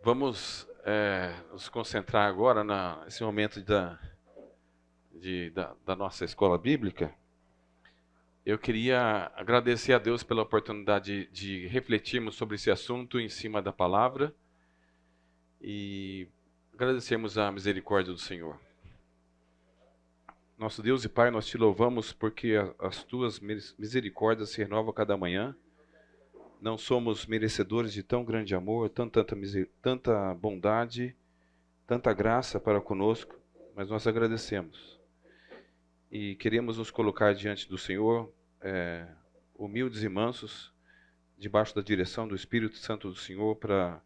Vamos nos concentrar agora nesse momento da nossa escola bíblica. Eu queria agradecer a Deus pela oportunidade de refletirmos sobre esse assunto em cima da palavra e agradecermos a misericórdia do Senhor. Nosso Deus e Pai, nós te louvamos porque as tuas misericórdias se renovam cada manhã. Não somos merecedores de tão grande amor, tanta bondade, tanta graça para conosco, mas nós agradecemos. E queremos nos colocar diante do Senhor, humildes e mansos, debaixo da direção do Espírito Santo do Senhor, para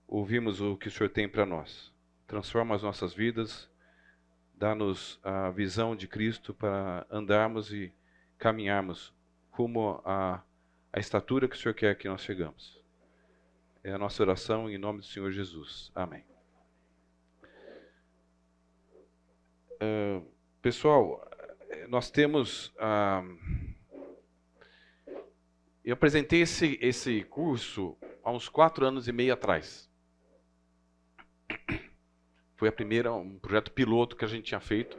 ouvirmos o que o Senhor tem para nós. Transforma as nossas vidas, dá-nos a visão de Cristo para andarmos e caminharmos rumo à estatura que o Senhor quer que nós chegamos. É a nossa oração em nome do Senhor Jesus. Amém. Pessoal, nós temos... eu apresentei esse curso há uns 4 anos e meio atrás. Foi um projeto piloto que a gente tinha feito.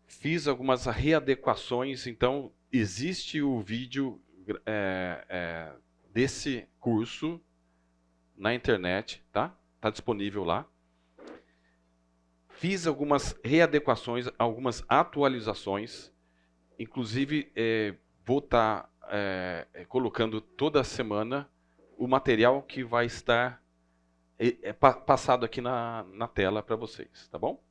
Fiz algumas readequações, então existe o vídeo desse curso na internet, tá? Está disponível lá. Fiz algumas readequações, algumas atualizações, inclusive vou estar colocando toda semana o material que vai estar passado aqui na tela para vocês, tá bom?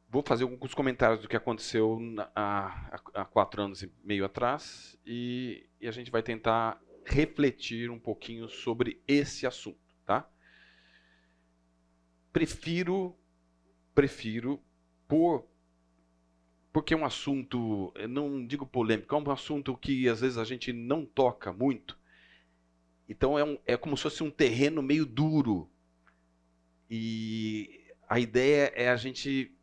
Vou fazer alguns comentários do que aconteceu há 4 anos e meio atrás e a gente vai tentar refletir um pouquinho sobre esse assunto, tá? Prefiro porque é um assunto, não digo polêmico, é um assunto que às vezes a gente não toca muito. Então é como se fosse um terreno meio duro. E a ideia é a gente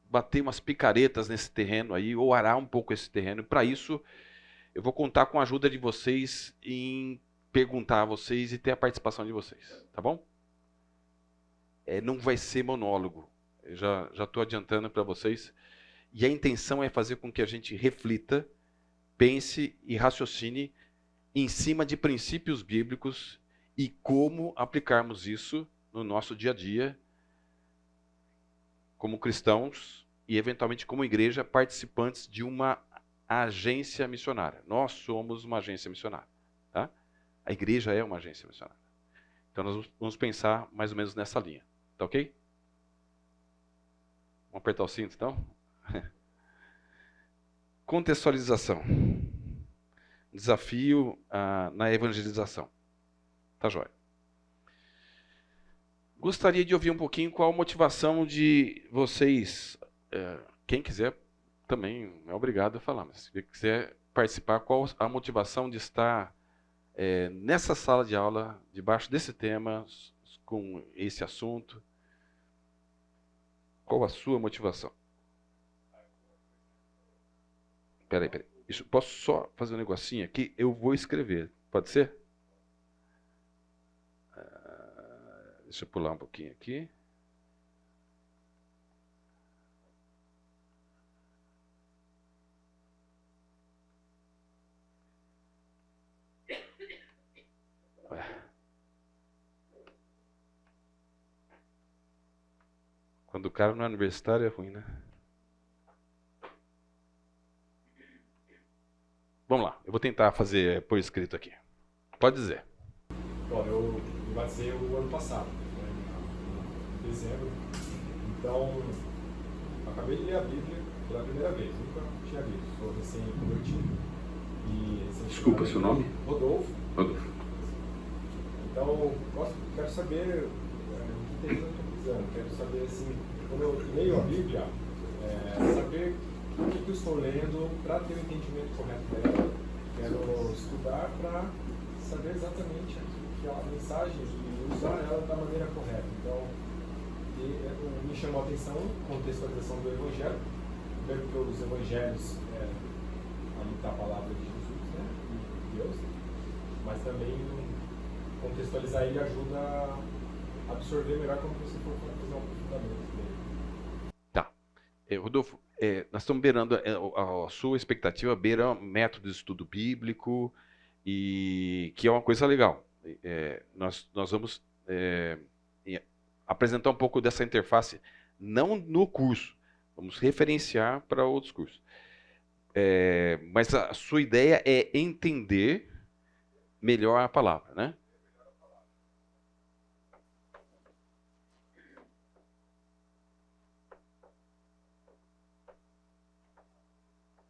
bater umas picaretas nesse terreno aí, ou arar um pouco esse terreno. Para isso, eu vou contar com a ajuda de vocês em perguntar a vocês e ter a participação de vocês, tá bom? Não vai ser monólogo, eu já estou adiantando para vocês. E a intenção é fazer com que a gente reflita, pense e raciocine em cima de princípios bíblicos e como aplicarmos isso no nosso dia a dia, como cristãos e eventualmente como igreja, participantes de uma agência missionária. Nós somos uma agência missionária, tá? A igreja é uma agência missionária. Então nós vamos pensar mais ou menos nessa linha. Tá ok? Vamos apertar o cinto, então? Contextualização. Desafio na evangelização. Tá jóia. Gostaria de ouvir um pouquinho qual a motivação de vocês. Quem quiser também é obrigado a falar, mas se quiser participar, qual a motivação de estar nessa sala de aula, debaixo desse tema, com esse assunto? Qual a sua motivação? Peraí. Posso só fazer um negocinho aqui? Eu vou escrever. Pode ser? Deixa eu pular um pouquinho aqui. Quando o cara não é universitário é ruim, né? Vamos lá, eu vou tentar fazer por escrito aqui. Pode dizer. Bom, eu me batizei o ano passado, em dezembro. Então, acabei de ler a Bíblia pela primeira vez, nunca tinha lido, sou recém-convertido. Desculpa, seu nome? Rodolfo. Rodolfo. Então, quero saber o que tem na tua visão, quero saber, assim, quando eu leio a Bíblia, saber o que eu estou lendo para ter o entendimento correto dela. Quero estudar para saber exatamente a mensagem e usar ela da maneira correta. Então, me chamou a atenção a contextualização do Evangelho. Primeiro que os Evangelhos, ali está a palavra de Jesus, né? De Deus. mas também contextualizar ele ajuda a absorver melhor quando você for fazer um aprofundamento dele. Tá. Rodolfo, nós estamos beirando, a sua expectativa beira método de estudo bíblico, e que é uma coisa legal. Nós vamos apresentar um pouco dessa interface, não no curso, vamos referenciar para outros cursos. Mas a sua ideia é entender melhor a palavra, né?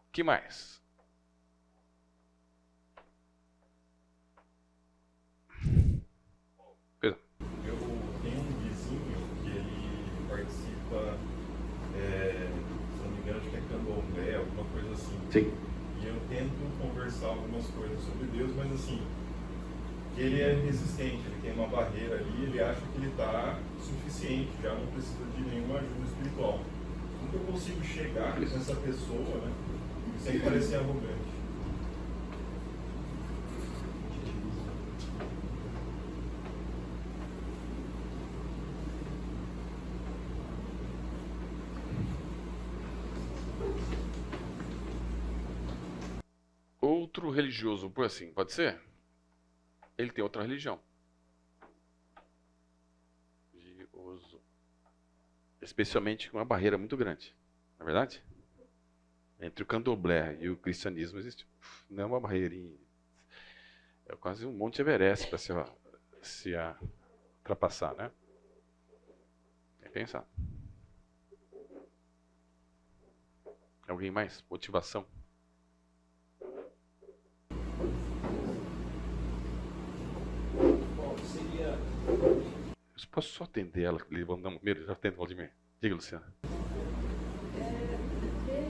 O que mais? Eu tenho um vizinho que ele participa, se não me engano, acho que é candomblé, alguma coisa assim. Sim. E eu tento conversar algumas coisas sobre Deus, mas assim, que ele é resistente, ele tem uma barreira ali, ele acha que ele está suficiente, já não precisa de nenhuma ajuda espiritual. Como que eu consigo chegar nessa pessoa, né, sem parecer arrogante? Outro religioso, por assim, pode ser? Ele tem outra religião. Religioso. Especialmente com uma barreira muito grande. Não é verdade? Entre o candomblé e o cristianismo existe, não é uma barreirinha. É quase um Monte Everest para se ultrapassar, né? É pensar. Alguém mais? Motivação? Bom, seria... Eu posso só atender ela, vamos dar um primeiro, já atendo, Valdemir. Diga, Luciana.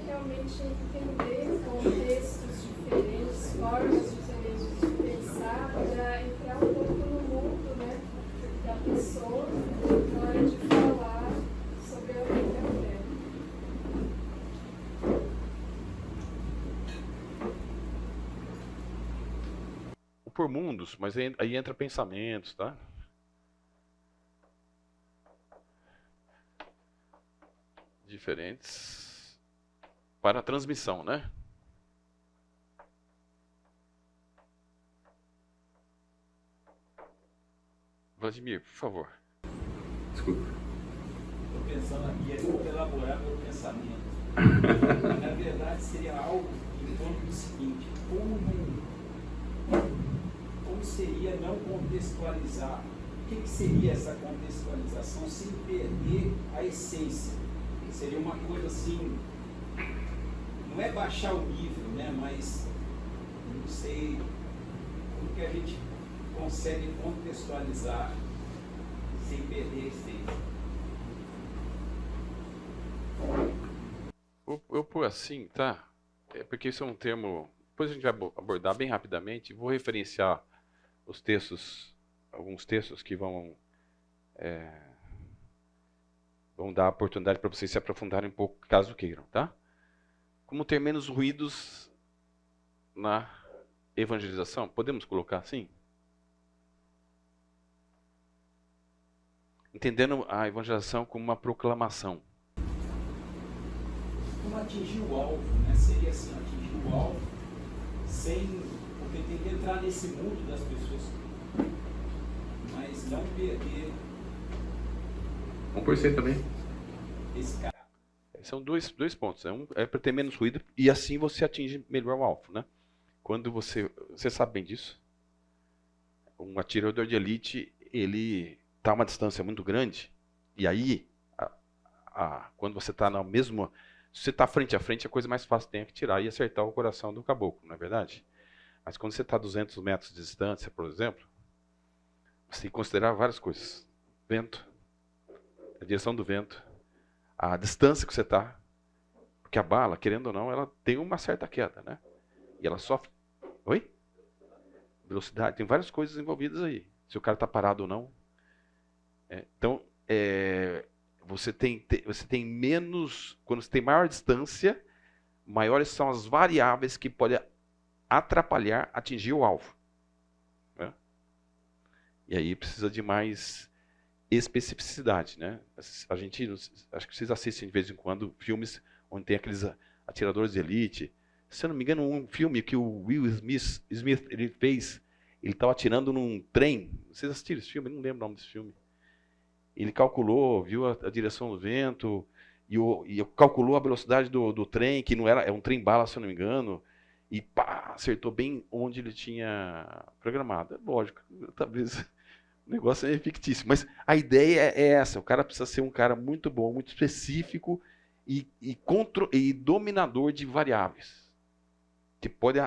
Realmente entender contextos diferentes, formas diferentes de pensar, para entrar um pouco no mundo, né, da pessoa na hora de falar sobre a fé. Por mundos, mas aí entra pensamentos, tá? Diferentes para a transmissão, né? Vladimir, por favor. Desculpa. Estou pensando aqui, é como elaborar meu pensamento. Na verdade, seria algo em torno do seguinte: como seria não contextualizar? O que seria essa contextualização sem perder a essência? Seria uma coisa assim, não é baixar o nível, né? Mas não sei como que a gente consegue contextualizar sem perder a essência. Eu pôr assim, tá? Porque isso é um termo. Depois a gente vai abordar bem rapidamente. Vou referenciar os textos, alguns textos que vão dar a oportunidade para vocês se aprofundarem um pouco, caso queiram, tá? Como ter menos ruídos na evangelização? Podemos colocar assim? Entendendo a evangelização como uma proclamação. Como atingir o alvo, né? Seria assim, atingir o alvo sem... Porque tem que entrar nesse mundo das pessoas, mas não perder 1% também. esse cara. São dois pontos. É para ter menos ruído e assim você atinge melhor o alvo, né? Quando você sabe bem disso. Um atirador de elite, ele está a uma distância muito grande e aí, quando você está na mesma... Se você está frente a frente, a coisa mais fácil tem que tirar e acertar o coração do caboclo, não é verdade? Mas quando você está a 200 metros de distância, por exemplo, você tem que considerar várias coisas. Vento, a direção do vento, a distância que você está, porque a bala, querendo ou não, ela tem uma certa queda, né? E ela sofre... Oi? Velocidade, tem várias coisas envolvidas aí. Se o cara está parado ou não. Então, você tem menos... Quando você tem maior distância, maiores são as variáveis que podem atrapalhar atingir o alvo. E aí precisa de mais especificidade, né? A gente, acho que vocês assistem de vez em quando filmes onde tem aqueles atiradores de elite. Se eu não me engano, um filme que o Will Smith ele fez, ele estava atirando num trem. Vocês assistiram esse filme? Eu não lembro o nome desse filme. Ele calculou, viu a direção do vento e calculou a velocidade do trem, que não era, é um trem-bala, se eu não me engano, e pá, acertou bem onde ele tinha programado. É lógico, talvez o negócio é fictício, mas a ideia é essa: o cara precisa ser um cara muito bom, muito específico e dominador de variáveis, que pode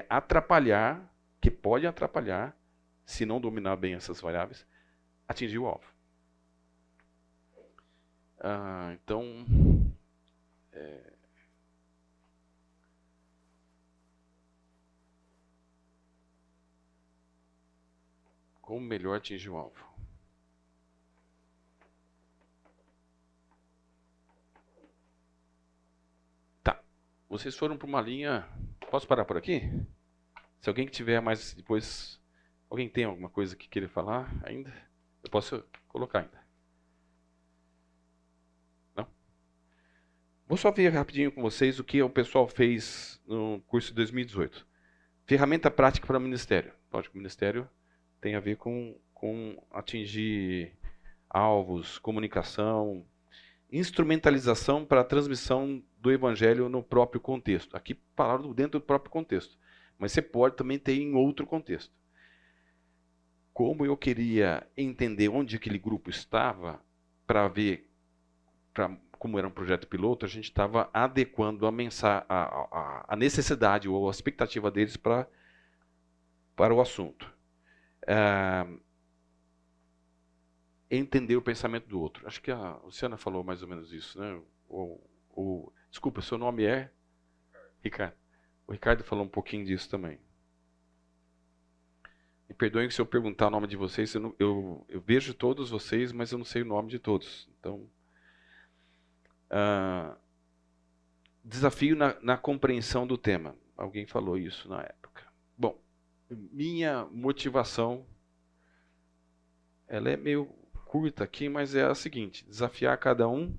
atrapalhar, se não dominar bem essas variáveis, atingir o alvo. Então, como melhor atingir o alvo? Tá, vocês foram para uma linha... Posso parar por aqui? Se alguém que tiver mais depois... Alguém tem alguma coisa que queira falar ainda? Eu posso colocar ainda. Vou só ver rapidinho com vocês o que o pessoal fez no curso de 2018. Ferramenta prática para o ministério. Lógico, o ministério tem a ver com atingir alvos, comunicação, instrumentalização para a transmissão do evangelho no próprio contexto. Aqui falaram dentro do próprio contexto, mas você pode também ter em outro contexto. Como eu queria entender onde aquele grupo estava, para ver... como era um projeto piloto, a gente estava adequando a necessidade ou a expectativa deles para o assunto. Entender o pensamento do outro. Acho que a Luciana falou mais ou menos isso, né? Desculpa, seu nome é? Ricardo. O Ricardo falou um pouquinho disso também. Me perdoem se eu perguntar o nome de vocês, eu vejo todos vocês, mas eu não sei o nome de todos. Então... desafio na compreensão do tema. Alguém falou isso na época. Bom, minha motivação, ela é meio curta aqui, mas é a seguinte: desafiar cada um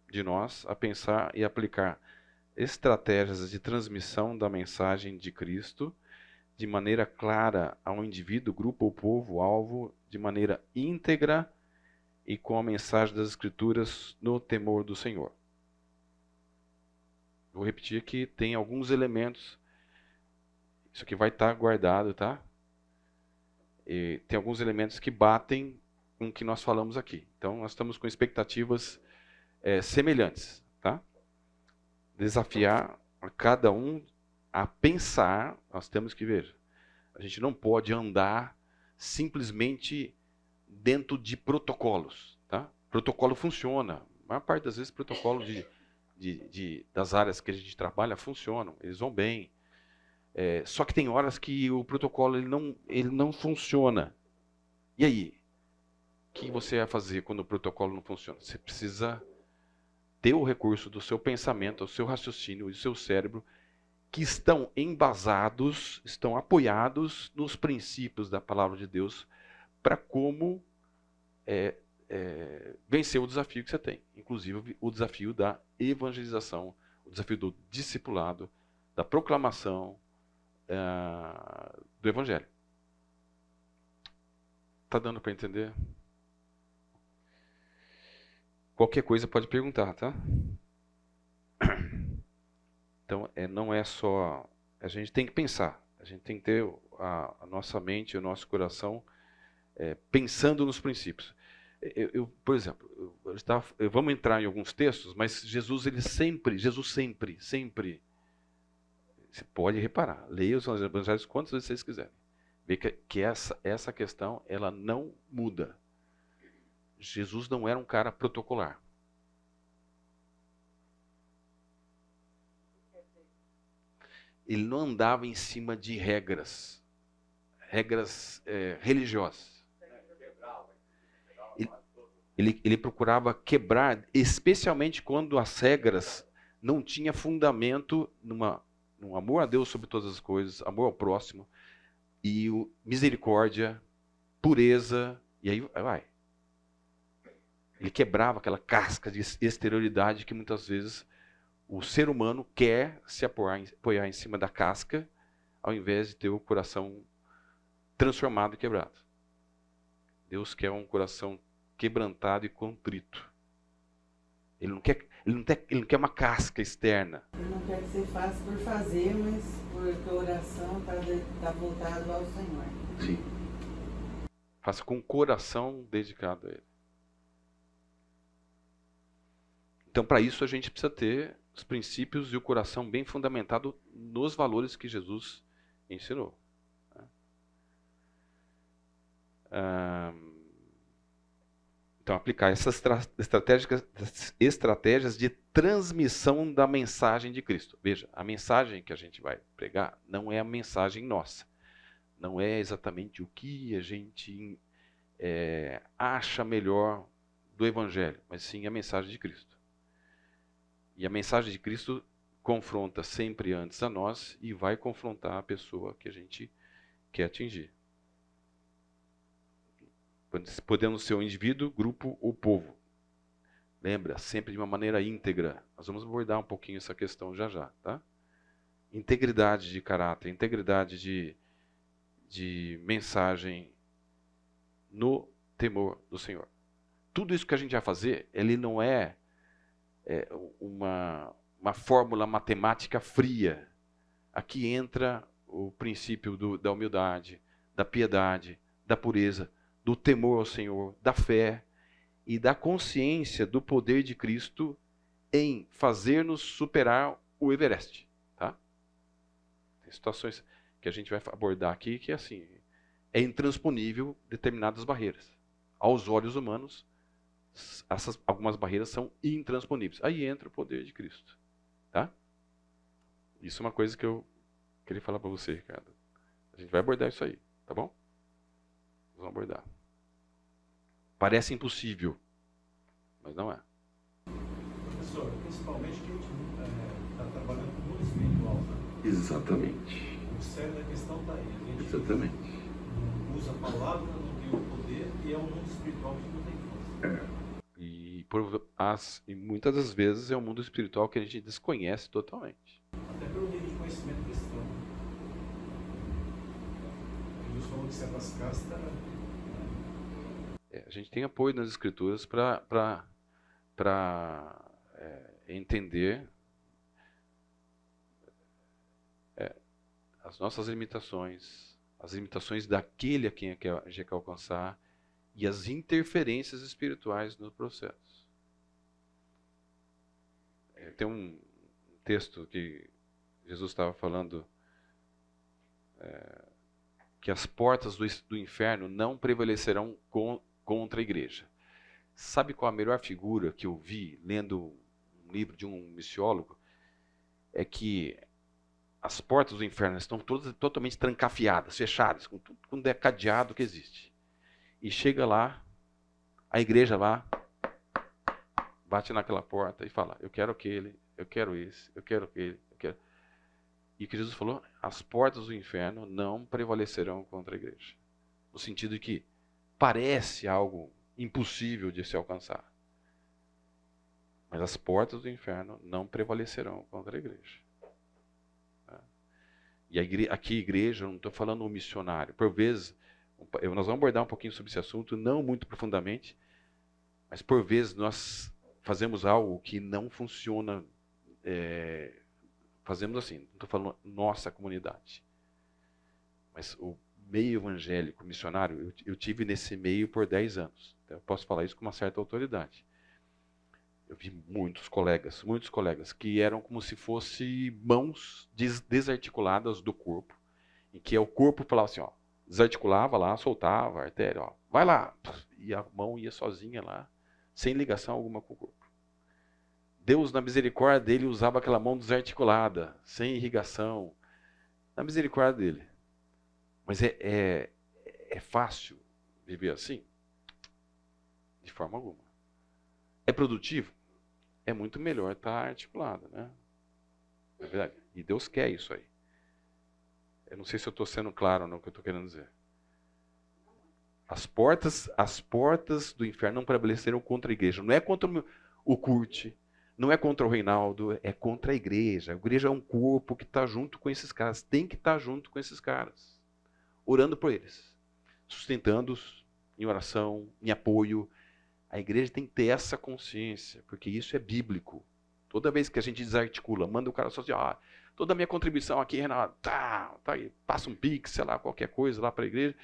de nós a pensar e aplicar estratégias de transmissão da mensagem de Cristo de maneira clara ao indivíduo, grupo ou povo alvo, de maneira íntegra e com a mensagem das Escrituras no temor do Senhor. Vou repetir aqui, tem alguns elementos, isso aqui vai estar guardado, tá? E tem alguns elementos que batem com o que nós falamos aqui. Então, nós estamos com expectativas semelhantes, tá? Desafiar a cada um a pensar, nós temos que ver. A gente não pode andar simplesmente dentro de protocolos, tá? Protocolo funciona. A maior parte das vezes, protocolo das áreas que a gente trabalha funcionam, eles vão bem. Só que tem horas que o protocolo ele não funciona. E aí? O que você vai fazer quando o protocolo não funciona? Você precisa ter o recurso do seu pensamento, do seu raciocínio e do seu cérebro, que estão embasados, estão apoiados nos princípios da palavra de Deus, para como vencer o desafio que você tem. Inclusive o desafio da evangelização, o desafio do discipulado, da proclamação do evangelho. Está dando para entender? Qualquer coisa pode perguntar, tá? Então, não é só... A gente tem que pensar. A gente tem que ter a nossa mente, o nosso coração pensando nos princípios. Por exemplo, vamos entrar em alguns textos, mas Jesus sempre, você pode reparar, leia os evangelhos quantas vezes vocês quiserem, ver que essa questão, ela não muda. Jesus não era um cara protocolar. Ele não andava em cima de regras religiosas. Ele procurava quebrar, especialmente quando as regras não tinham fundamento num amor a Deus sobre todas as coisas, amor ao próximo e misericórdia pureza, e aí vai. Ele quebrava aquela casca de exterioridade que muitas vezes o ser humano quer se apoiar em cima da casca, ao invés de ter o coração transformado e quebrado. Deus quer um coração quebrantado e contrito. Ele não quer uma casca externa. Ele não quer que você faça por fazer, mas porque a oração está voltada ao Senhor. Sim. Faça com o coração dedicado a Ele. Então, para isso, a gente precisa ter os princípios e o coração bem fundamentado nos valores que Jesus ensinou. Então, aplicar essas estratégias de transmissão da mensagem de Cristo. Veja, a mensagem que a gente vai pregar não é a mensagem nossa. Não é exatamente o que a gente acha melhor do Evangelho, mas sim a mensagem de Cristo. E a mensagem de Cristo confronta sempre antes a nós e vai confrontar a pessoa que a gente quer atingir. Podemos ser um indivíduo, grupo ou povo. Lembra, sempre de uma maneira íntegra. Nós vamos abordar um pouquinho essa questão já já, tá? Integridade de caráter, integridade de mensagem no temor do Senhor. Tudo isso que a gente vai fazer, ele não é uma fórmula matemática fria. Aqui entra o princípio da humildade, da piedade, da pureza, do temor ao Senhor, da fé e da consciência do poder de Cristo em fazer-nos superar o Everest. Tá? Tem situações que a gente vai abordar aqui que assim, é intransponível determinadas barreiras. Aos olhos humanos, algumas barreiras são intransponíveis. Aí entra o poder de Cristo. Tá? Isso é uma coisa que eu queria falar para você, Ricardo. A gente vai abordar isso aí, tá bom? Vamos abordar. Parece impossível, mas não é. Professor, principalmente que a gente está trabalhando com o mundo espiritual, né? Exatamente. O cerne da questão está aí. A gente Exatamente. não usa a palavra, não tem o poder, e é um mundo espiritual que não tem força. E muitas das vezes é um mundo espiritual que a gente desconhece totalmente. Até pelo nível de conhecimento cristão. Jesus falou que certas castas. A gente tem apoio nas Escrituras para entender as nossas limitações, as limitações daquele a quem a gente quer alcançar e as interferências espirituais no processo. Tem um texto que Jesus estava falando que as portas do inferno não prevalecerão contra a igreja. Sabe qual a melhor figura que eu vi lendo um livro de um missiólogo? É que as portas do inferno estão todas totalmente trancafiadas, fechadas, com tudo com cadeado que existe. E chega lá, a igreja lá, bate naquela porta e fala, eu quero aquele, eu quero esse, eu quero aquele, eu quero... E o que Jesus falou, as portas do inferno não prevalecerão contra a igreja. No sentido de que parece algo impossível de se alcançar. Mas as portas do inferno não prevalecerão contra a igreja. E aqui igreja, eu não estou falando um missionário. Por vezes, nós vamos abordar um pouquinho sobre esse assunto, não muito profundamente, mas por vezes nós fazemos algo que não funciona, fazemos assim, não estou falando nossa comunidade, mas o meio evangélico missionário, eu tive nesse meio por 10 anos, então eu posso falar isso com uma certa autoridade. Eu vi muitos colegas que eram como se fossem mãos desarticuladas do corpo, em que o corpo falava assim, ó, desarticulava lá, soltava a artéria, ó, vai lá, e a mão ia sozinha lá, sem ligação alguma com o corpo. Deus, na misericórdia dele, usava aquela mão desarticulada, sem irrigação, na misericórdia dele. Mas é fácil viver assim? De forma alguma. É produtivo? É muito melhor estar articulado, né? É verdade. E Deus quer isso aí. Eu não sei se eu estou sendo claro no que eu estou querendo dizer. As portas do inferno não prevaleceram contra a igreja. Não é contra o Kurt, não é contra o Reinaldo, é contra a igreja. A igreja é um corpo que está junto com esses caras. Tem que estar junto com esses caras. Orando por eles. Sustentando-os em oração, em apoio. A igreja tem que ter essa consciência, porque isso é bíblico. Toda vez que a gente desarticula, manda o cara só assim, toda a minha contribuição aqui, Renato, tá aí, passa um pix, sei lá, qualquer coisa lá para a igreja,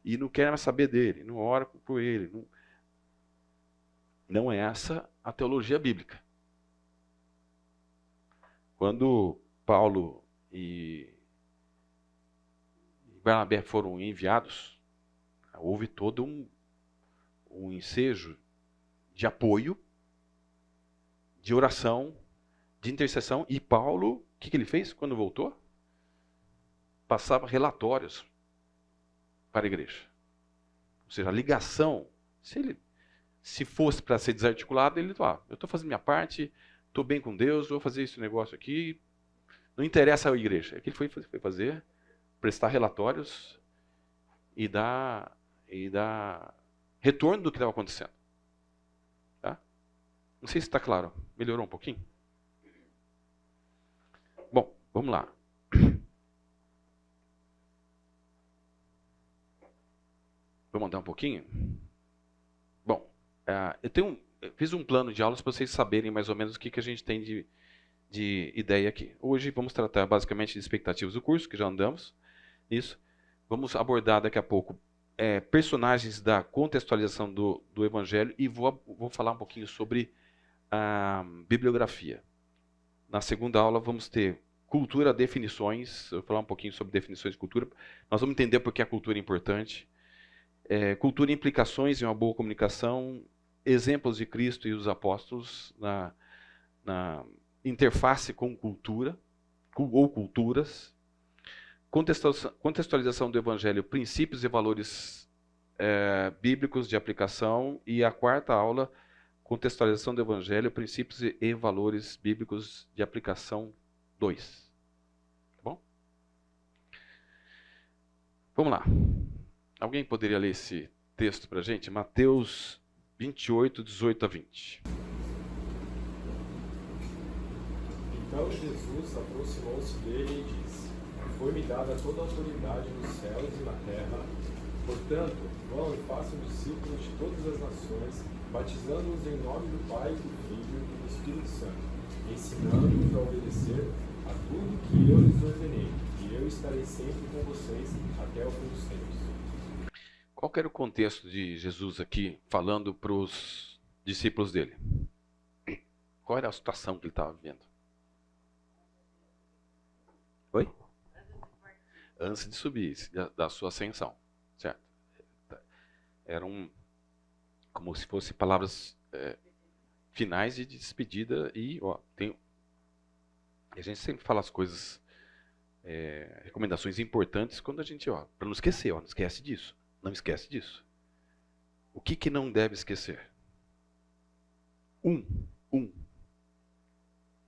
e não quer mais saber dele, não ora por ele. Não é essa a teologia bíblica. Quando Paulo e Barnabé foram enviados, houve todo um ensejo de apoio, de oração, de intercessão. E Paulo, o que ele fez quando voltou? Passava relatórios para a igreja. Ou seja, a ligação, se fosse para ser desarticulado, ele eu estou fazendo minha parte, estou bem com Deus, vou fazer esse negócio aqui, não interessa a igreja. O que ele foi fazer? Prestar relatórios e dar retorno do que estava acontecendo. Tá? Não sei se está claro. Melhorou um pouquinho? Bom, vamos lá. Vamos andar um pouquinho? Bom, eu fiz um plano de aulas para vocês saberem mais ou menos o que a gente tem de ideia aqui. Hoje vamos tratar basicamente de expectativas do curso, que já andamos nisso. Vamos abordar daqui a pouco personagens da contextualização do Evangelho e vou falar um pouquinho sobre a bibliografia. Na segunda aula vamos ter cultura, definições. Eu vou falar um pouquinho sobre definições de cultura. Nós vamos entender por que a cultura é importante. Cultura e implicações em uma boa comunicação. Exemplos de Cristo e os apóstolos na interface com cultura ou culturas. Contextualização do Evangelho, princípios e valores bíblicos de aplicação. E a quarta aula, contextualização do Evangelho, princípios e valores bíblicos de aplicação 2. Tá bom? Vamos lá. Alguém poderia ler esse texto para a gente? Mateus 28, 18 a 20. Então Jesus aproximou-se dele e disse: Foi-me dada toda a autoridade nos céus e na terra. Portanto, vão e façam discípulos de todas as nações, batizando-os em nome do Pai, do Filho e do Espírito Santo, ensinando-os a obedecer a tudo que eu lhes ordenei. E eu estarei sempre com vocês até o fim dos tempos. Qual que era o contexto de Jesus aqui, falando para os discípulos dele? Qual era a situação que ele estava vivendo? Oi? Antes de subir, da sua ascensão, certo? Eram como se fossem palavras finais de despedida e a gente sempre fala as coisas, recomendações importantes quando a gente, para não esquecer, não esquece disso. Não esquece disso. O que não deve esquecer?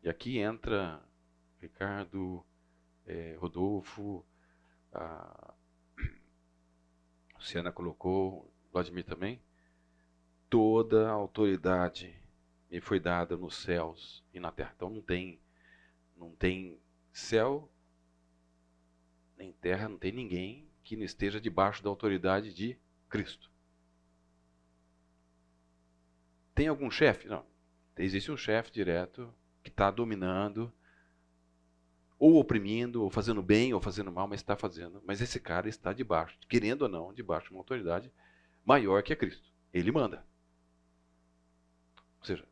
E aqui entra Ricardo, Rodolfo, a Luciana colocou, Vladimir também. Toda a autoridade me foi dada nos céus e na terra. Então não tem céu, nem terra, não tem ninguém que não esteja debaixo da autoridade de Cristo. Tem algum chefe? Não. Existe um chefe direto que está dominando, ou oprimindo, ou fazendo bem, ou fazendo mal, mas está fazendo. Mas esse cara está debaixo, querendo ou não, debaixo de uma autoridade maior que é Cristo. Ele manda. Ou seja,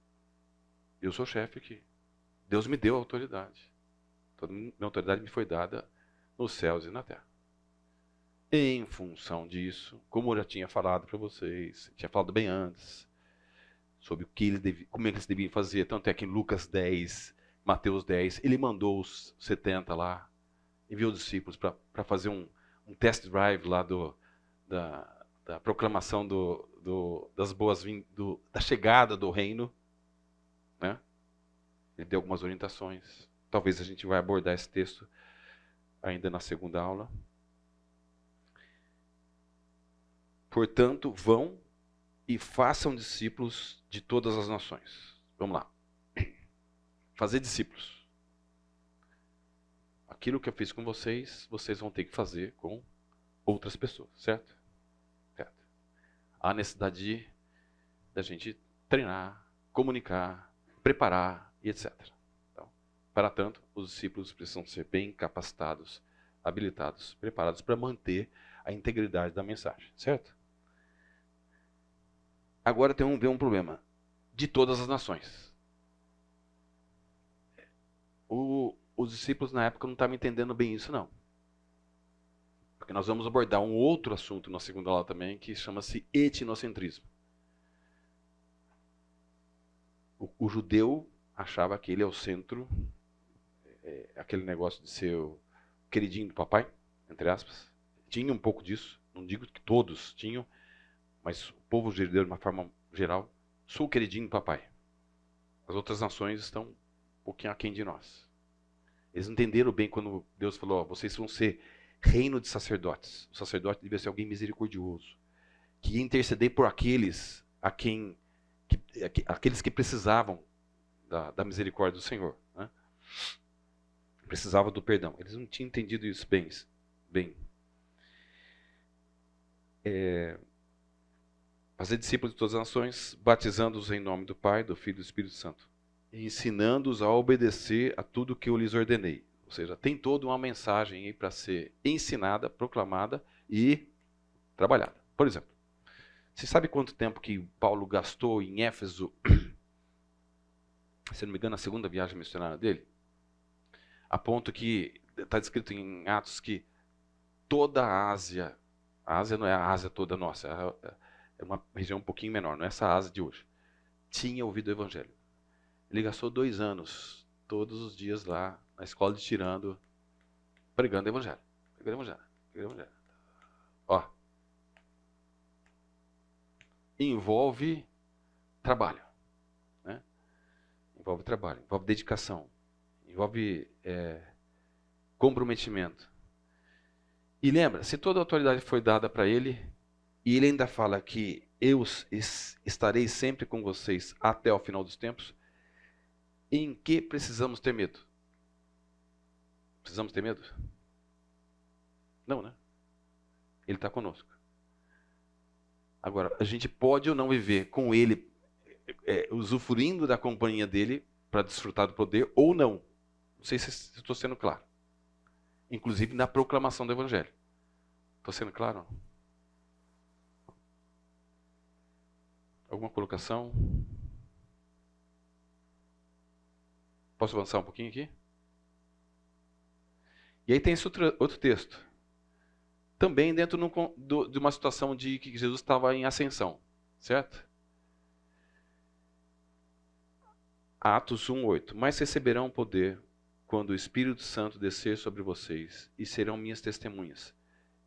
eu sou chefe aqui. Deus me deu autoridade. Toda minha autoridade me foi dada nos céus e na terra. Em função disso, como eu já tinha falado para vocês, tinha falado bem antes, sobre como eles deviam fazer, tanto é que em Lucas 10, Mateus 10, ele mandou os 70 lá, enviou os discípulos para fazer um test drive lá da proclamação das boas-vindas, da chegada do reino. Né? Ele deu algumas orientações. Talvez a gente vai abordar esse texto ainda na segunda aula. Portanto, vão e façam discípulos de todas as nações. Vamos lá. Fazer discípulos. Aquilo que eu fiz com vocês, vocês vão ter que fazer com outras pessoas, certo? Certo. Há necessidade da gente treinar, comunicar, preparar e etc. Então, para tanto, os discípulos precisam ser bem capacitados, habilitados, preparados para manter a integridade da mensagem, certo? Agora tem um problema. De todas as nações. Os discípulos na época não estavam entendendo bem isso, não. Porque nós vamos abordar um outro assunto na segunda aula também, que chama-se etnocentrismo. O judeu achava que ele é o centro, aquele negócio de ser o queridinho do papai, entre aspas. Tinha um pouco disso, não digo que todos tinham, mas o povo judeu, de uma forma geral, sou o queridinho do papai. As outras nações estão um pouquinho aquém de nós. Eles entenderam bem quando Deus falou, vocês vão ser reino de sacerdotes. O sacerdote devia ser alguém misericordioso, que ia interceder por aqueles aqueles que precisavam da misericórdia do Senhor, né? Precisavam do perdão. Eles não tinham entendido isso bem. Fazer discípulos de todas as nações, batizando-os em nome do Pai, do Filho e do Espírito Santo, e ensinando-os a obedecer a tudo que eu lhes ordenei. Ou seja, tem toda uma mensagem aí para ser ensinada, proclamada e trabalhada. Por exemplo, você sabe quanto tempo que Paulo gastou em Éfeso, se não me engano, a segunda viagem missionária dele? A ponto que está descrito em Atos que toda a Ásia não é a Ásia toda nossa, é uma região um pouquinho menor, não é essa Ásia de hoje, tinha ouvido o Evangelho. Ele gastou 2 anos, todos os dias lá, na escola de Tirando, pregando o Evangelho. Pregando o Evangelho. Ó. Envolve trabalho. Né? Envolve trabalho, envolve dedicação, envolve comprometimento. E lembra, se toda a autoridade foi dada para ele, e ele ainda fala que eu estarei sempre com vocês até o final dos tempos, em que precisamos ter medo? Precisamos ter medo? Não, né? Ele está conosco. Agora, a gente pode ou não viver com ele, usufruindo da companhia dele para desfrutar do poder, ou não. Não sei se estou sendo claro. Inclusive na proclamação do Evangelho. Estou sendo claro? Alguma colocação? Posso avançar um pouquinho aqui? E aí tem esse outro texto. Também dentro de uma situação de que Jesus estava em ascensão. Certo? Atos 1:8. Mas receberão poder quando o Espírito Santo descer sobre vocês e serão minhas testemunhas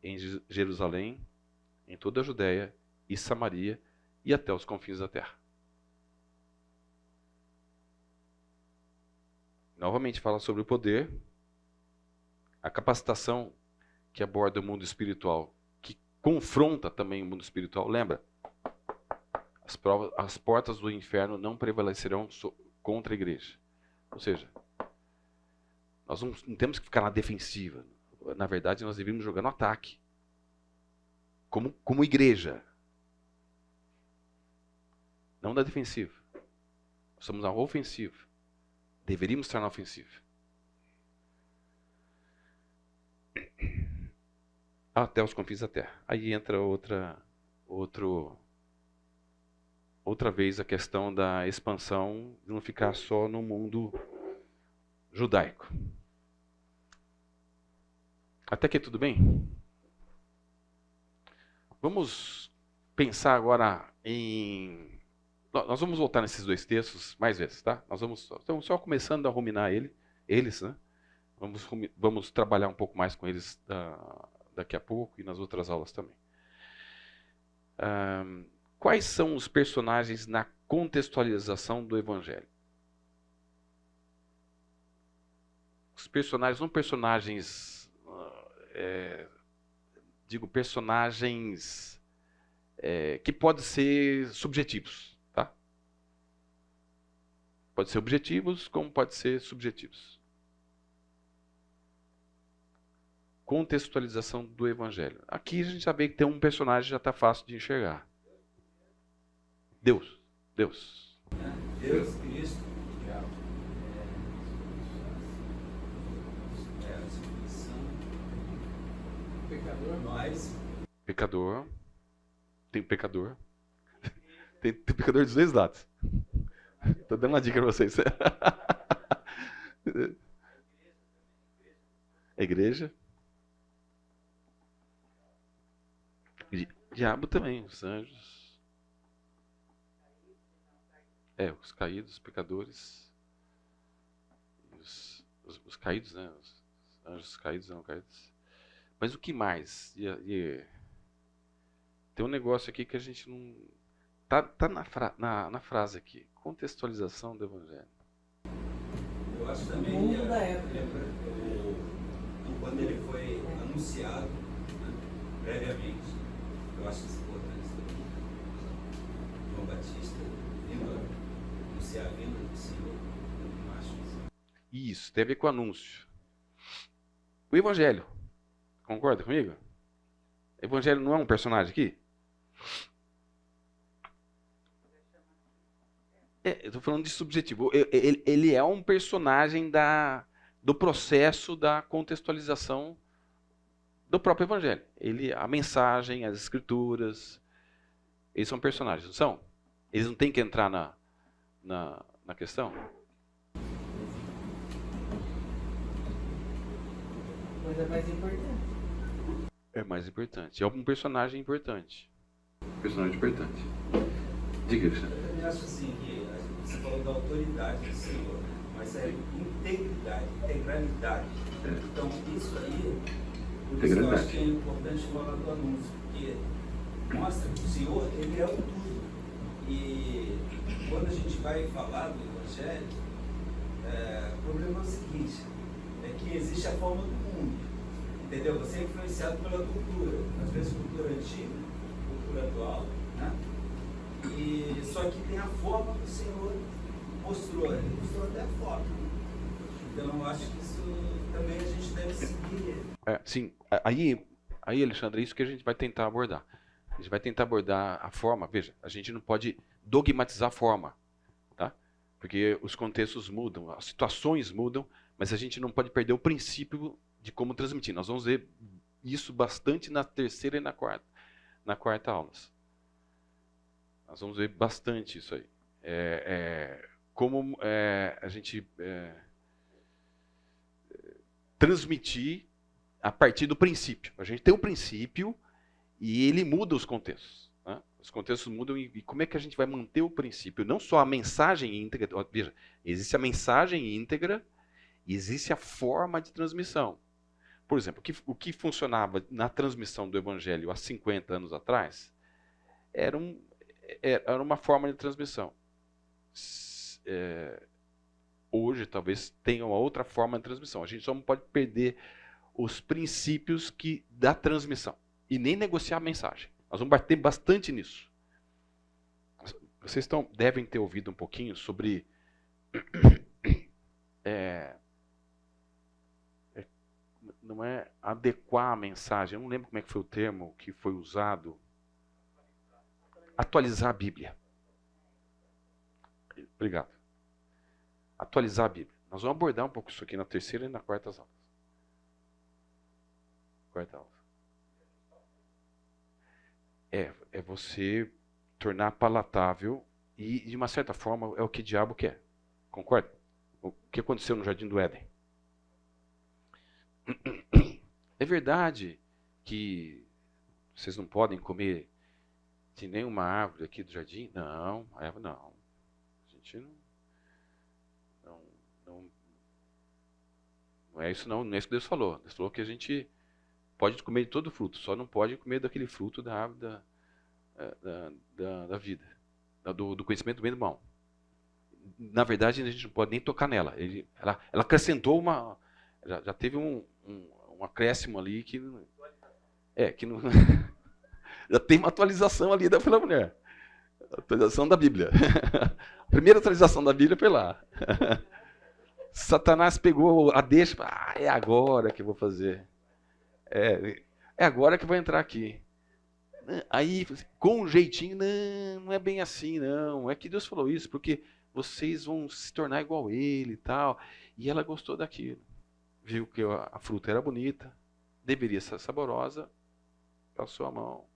em Jerusalém, em toda a Judéia e Samaria e até os confins da terra. Novamente fala sobre o poder, a capacitação que aborda o mundo espiritual, que confronta também o mundo espiritual. Lembra? As portas do inferno não prevalecerão contra a igreja. Ou seja, nós não temos que ficar na defensiva. Na verdade, nós deveríamos jogar no ataque. Como igreja. Não na defensiva. Nós estamos na ofensiva. Deveríamos estar na ofensiva. Até os confins da terra. Aí entra outra vez a questão da expansão, de não ficar só no mundo judaico. Até aqui tudo bem? Vamos pensar agora em... Nós vamos voltar nesses 2 textos mais vezes, tá? Estamos só começando a ruminar eles, né? Vamos trabalhar um pouco mais com eles daqui a pouco e nas outras aulas também. Quais são os personagens na contextualização do Evangelho? Os personagens, não personagens, digo personagens que podem ser subjetivos. Tá? Pode ser objetivos, como pode ser subjetivos. Contextualização do Evangelho. Aqui a gente já vê que tem um personagem que já está fácil de enxergar. Deus. Deus, Cristo, o diabo. A submissão. Pecador, nós. Pecador. Tem pecador. Tem pecador dos dois lados. Estou dando uma dica para vocês. A igreja. Diabo também, os anjos. Os caídos, os pecadores. Os caídos, né? Os anjos caídos, não caídos. Mas o que mais? Tem um negócio aqui que a gente não... Tá na frase aqui. Contextualização do Evangelho. Eu acho também Mundo da época. Quando ele foi anunciado, né, previamente, eu acho isso importante também. João Batista vindo anunciar a vinda do Senhor, eu acho isso. Isso, tem a ver com o anúncio. O Evangelho. Concorda comigo? O Evangelho não é um personagem aqui? Eu estou falando de subjetivo. Ele é um personagem do processo da contextualização do próprio Evangelho. A mensagem, as escrituras, eles são personagens, não são? Eles não têm que entrar na questão? Mas é mais importante. É mais importante. É um personagem importante. Personagem importante. Diga, Alexandre. Eu acho assim que você falou da autoridade do Senhor, mas é integridade, integralidade. Então isso aí, por isso eu acho que é importante falar do anúncio, porque mostra que o Senhor, ele é o tudo. E quando a gente vai falar do Evangelho, o problema é o seguinte, é que existe a forma do mundo, entendeu? Você é influenciado pela cultura, às vezes cultura antiga, cultura atual, né? E só que tem a forma que o Senhor mostrou, ele mostrou até a forma. Então eu acho que isso também a gente deve seguir. Sim, aí, Alexandre, é isso que a gente vai tentar abordar. A gente vai tentar abordar a forma. Veja, a gente não pode dogmatizar a forma, tá? Porque os contextos mudam, as situações mudam, mas a gente não pode perder o princípio de como transmitir. Nós vamos ver isso bastante na terceira e na quarta aulas. Nós vamos ver bastante isso aí. Como a gente transmitir a partir do princípio. A gente tem um princípio e ele muda os contextos. Né? Os contextos mudam e como é que a gente vai manter o princípio? Não só a mensagem íntegra. Veja, existe a mensagem íntegra e existe a forma de transmissão. Por exemplo, o que funcionava na transmissão do Evangelho há 50 anos atrás era uma forma de transmissão. Hoje, talvez, tenha uma outra forma de transmissão. A gente só não pode perder os princípios da transmissão e nem negociar a mensagem. Nós vamos bater bastante nisso. Vocês devem ter ouvido um pouquinho sobre não é adequar a mensagem. Eu não lembro como é que foi o termo que foi usado. Atualizar a Bíblia. Obrigado. Atualizar a Bíblia. Nós vamos abordar um pouco isso aqui na terceira e na quarta aula. Quarta aula. É você tornar palatável e, de uma certa forma, é o que o diabo quer. Concorda? O que aconteceu no Jardim do Éden? É verdade que vocês não podem comer de nenhuma árvore aqui do jardim? Não, a Eva não. A gente não é isso não é isso que Deus falou. Deus falou que a gente pode comer de todo fruto, só não pode comer daquele fruto da árvore da vida, do conhecimento do bem e do mal. Na verdade, a gente não pode nem tocar nela. Ela acrescentou já teve um acréscimo ali que não Já tem uma atualização ali pela mulher. Atualização da Bíblia. A primeira atualização da Bíblia foi lá. Satanás pegou a deixa, é agora que eu vou fazer. É agora que eu vou entrar aqui. Aí, com um jeitinho, não é bem assim, não. É que Deus falou isso, porque vocês vão se tornar igual ele e tal. E ela gostou daquilo. Viu que a fruta era bonita, deveria ser saborosa, passou a mão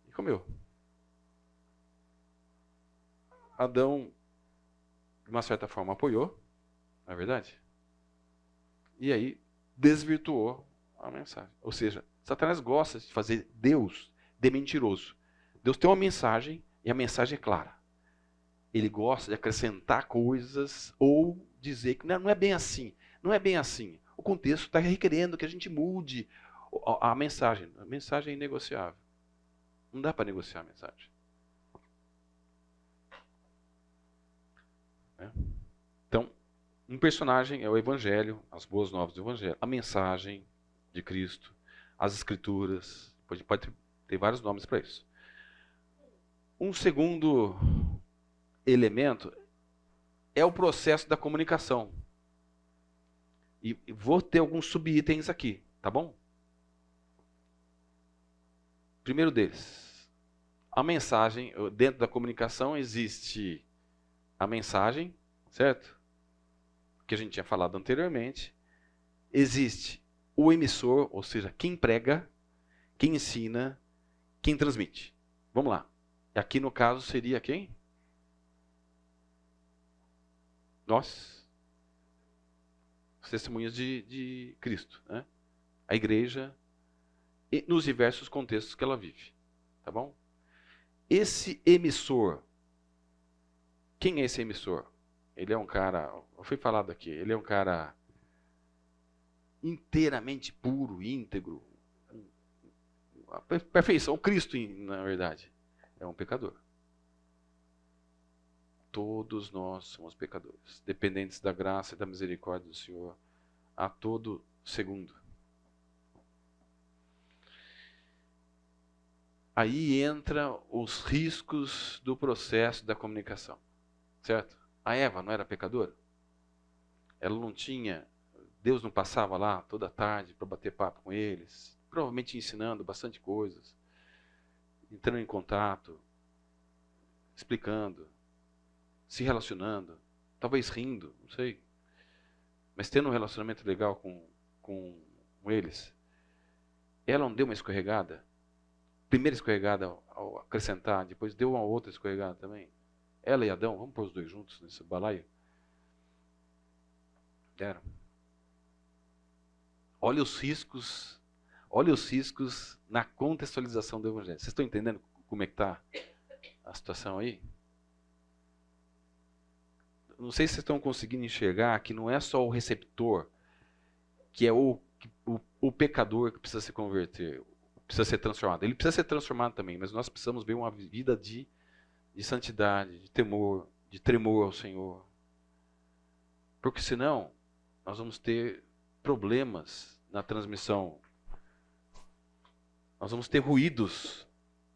e comeu. Adão, de uma certa forma, apoiou, não é verdade? E aí desvirtuou a mensagem. Ou seja, Satanás gosta de fazer Deus de mentiroso. Deus tem uma mensagem e a mensagem é clara. Ele gosta de acrescentar coisas ou dizer que não é bem assim. Não é bem assim. O contexto está requerendo que a gente mude a mensagem. A mensagem é inegociável. Não dá para negociar a mensagem. Então, um personagem é o Evangelho, as boas novas do Evangelho, a mensagem de Cristo, as Escrituras, pode ter vários nomes para isso. Um segundo elemento é o processo da comunicação. E vou ter alguns subitens aqui, tá bom? Primeiro deles, a mensagem, dentro da comunicação existe a mensagem, certo? Que a gente tinha falado anteriormente. Existe o emissor, ou seja, quem prega, quem ensina, quem transmite. Vamos lá. Aqui no caso seria quem? Nós. Os testemunhas de Cristo, né? A igreja, e nos diversos contextos que ela vive. Tá bom? Esse emissor, quem é esse emissor? Ele é um cara, foi falado aqui, ele é um cara inteiramente puro, íntegro. A perfeição, o Cristo, na verdade, é um pecador. Todos nós somos pecadores, dependentes da graça e da misericórdia do Senhor a todo segundo. Aí entra os riscos do processo da comunicação, certo? A Eva não era pecadora? Ela não tinha, Deus não passava lá toda tarde para bater papo com eles, provavelmente ensinando bastante coisas, entrando em contato, explicando, se relacionando, talvez rindo, não sei, mas tendo um relacionamento legal com eles. Ela não deu uma escorregada? Primeira escorregada ao acrescentar, depois deu uma outra escorregada também. Ela e Adão, vamos pôr os dois juntos nesse balaio? Deram. Olha os riscos na contextualização do Evangelho. Vocês estão entendendo como é que está a situação aí? Não sei se vocês estão conseguindo enxergar que não é só o receptor, que é o pecador que precisa se converter, precisa ser transformado. Ele precisa ser transformado também, mas nós precisamos ver uma vida de santidade, de temor, de tremor ao Senhor. Porque senão, nós vamos ter problemas na transmissão. Nós vamos ter ruídos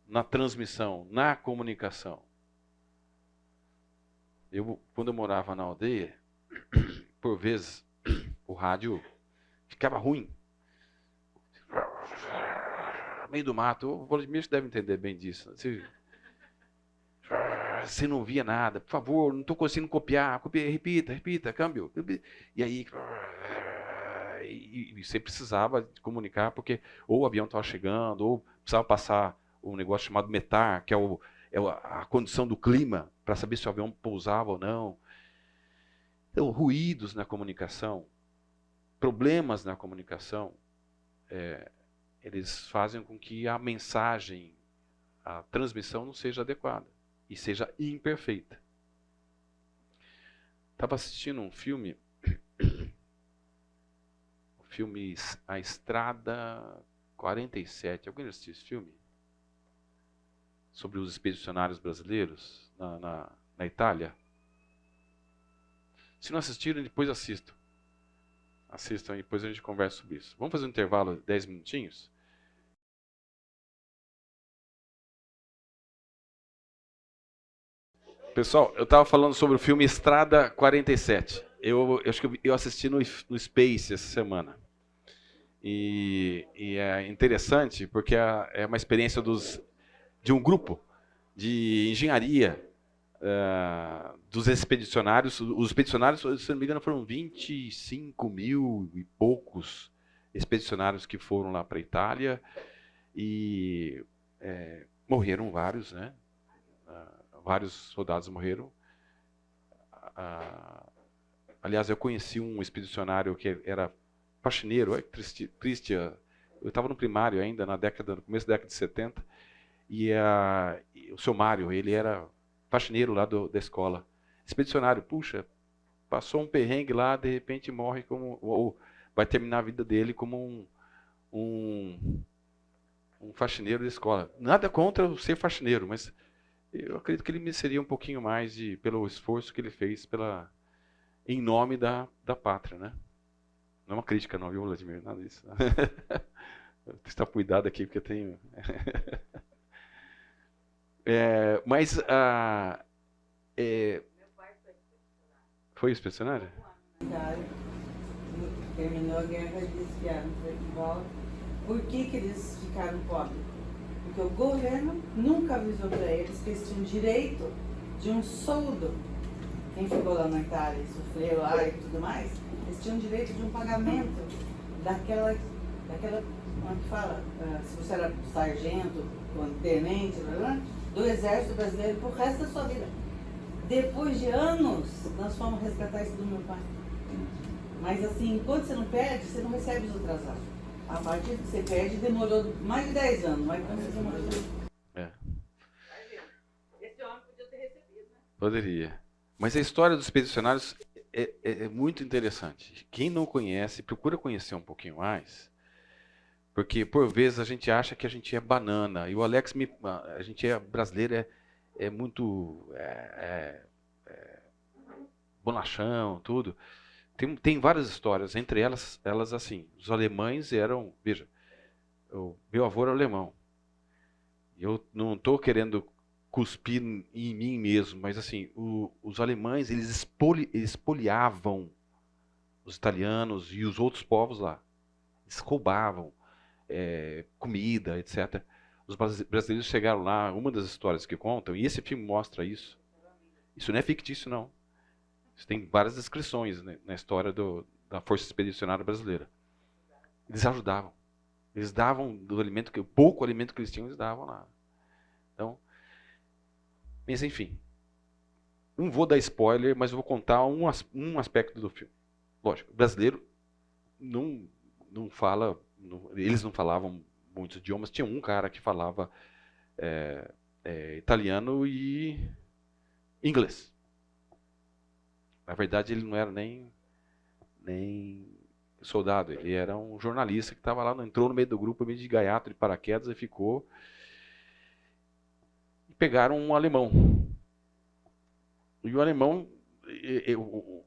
na transmissão, na comunicação. Quando eu morava na aldeia, por vezes, o rádio ficava ruim. Meio do mato. O Vladimir deve entender bem disso. Você não via nada. Por favor, não estou conseguindo copiar. Repita, câmbio. E aí... E você precisava comunicar, porque ou o avião estava chegando, ou precisava passar um negócio chamado METAR, que é a condição do clima, para saber se o avião pousava ou não. Então, ruídos na comunicação, problemas na comunicação, eles fazem com que a mensagem, a transmissão não seja adequada e seja imperfeita. Estava assistindo um filme A Estrada 47. Alguém já assistiu esse filme? Sobre os expedicionários brasileiros na Itália. Se não assistiram, depois assistam. Assistam e depois a gente conversa sobre isso. Vamos fazer um intervalo de 10 minutinhos? Pessoal, eu estava falando sobre o filme Estrada 47. Eu acho que eu assisti no Space essa semana. E é interessante porque é uma experiência de um grupo de engenharia dos expedicionários. Os expedicionários, se não me engano, foram 25 mil e poucos expedicionários que foram lá para a Itália. E morreram vários, né? Vários soldados morreram. Aliás, eu conheci um expedicionário que era faxineiro, triste. Eu estava no primário ainda, no começo da década de 70, e o seu Mário, ele era faxineiro lá da escola. Expedicionário, puxa, passou um perrengue lá, de repente morre ou vai terminar a vida dele como um faxineiro da escola. Nada contra o ser faxineiro, mas eu acredito que ele mereceria um pouquinho mais pelo esforço que ele fez em nome da pátria, né? Não é uma crítica não, viu, Vladimir? Nada disso. Está cuidado aqui, porque eu tenho... mas... Foi expedicionário? Terminou a guerra, eles vieram para de volta. Por que eles ficaram pobres? Porque o governo nunca avisou para eles que eles tinham direito de um soldo. Quem ficou lá na Itália e sofreu lá e tudo mais, eles tinham direito de um pagamento daquela como é que fala? Se você era sargento, tenente, do exército brasileiro pro resto da sua vida. Depois de anos, nós fomos resgatar isso do meu pai. Mas assim, enquanto você não perde, você não recebe os atrasados. A partir que você perde, demorou mais de 10 anos. Mas quando você demorou... Esse homem podia ter recebido, né? Poderia. Mas a história dos expedicionários é muito interessante. Quem não conhece, procura conhecer um pouquinho mais, porque por vezes a gente acha que a gente é banana. E o Alex, a gente brasileiro, é muito bonachão, tudo. Tem várias histórias, entre elas assim, os alemães eram, veja, meu avô era alemão. Eu não estou querendo cuspir em mim mesmo, mas assim, os alemães, eles expoliavam os italianos e os outros povos lá. Eles roubavam comida, etc. Os brasileiros chegaram lá, uma das histórias que contam, e esse filme mostra isso. Isso não é fictício, não. Isso tem várias descrições, né, na história da Força Expedicionária Brasileira. Eles ajudavam. Eles davam o pouco alimento que eles tinham, eles davam lá. Então, mas enfim. Não vou dar spoiler, mas vou contar um aspecto do filme. Lógico, o brasileiro não fala, eles não falavam muitos idiomas. Tinha um cara que falava italiano e inglês. Na verdade, ele não era nem soldado, ele era um jornalista que estava lá, entrou no meio do grupo, meio de gaiato, de paraquedas, e ficou. E pegaram um alemão. E o alemão,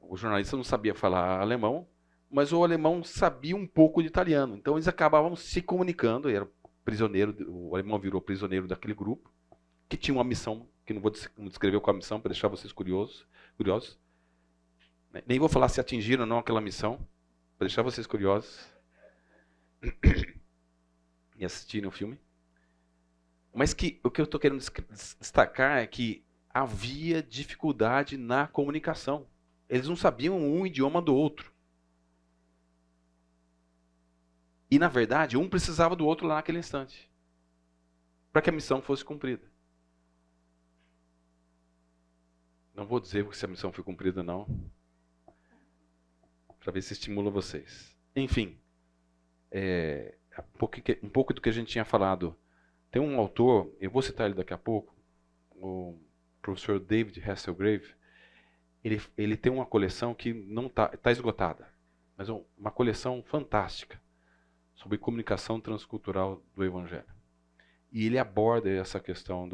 o jornalista não sabia falar alemão, mas o alemão sabia um pouco de italiano. Então eles acabavam se comunicando, era prisioneiro, o alemão virou prisioneiro daquele grupo, que tinha uma missão, que não vou descrever qual a missão, para deixar vocês curiosos. Nem vou falar se atingiram ou não aquela missão, para deixar vocês curiosos e assistirem o filme. Mas o que eu estou querendo destacar é que havia dificuldade na comunicação. Eles não sabiam um idioma do outro. E, na verdade, um precisava do outro lá naquele instante, para que a missão fosse cumprida. Não vou dizer se a missão foi cumprida ou não, para ver se estimula vocês. Enfim, um pouco do que a gente tinha falado. Tem um autor, eu vou citar ele daqui a pouco, o professor David Hasselgrave. Ele tem uma coleção que não está esgotada, mas uma coleção fantástica sobre comunicação transcultural do Evangelho. E ele aborda essa questão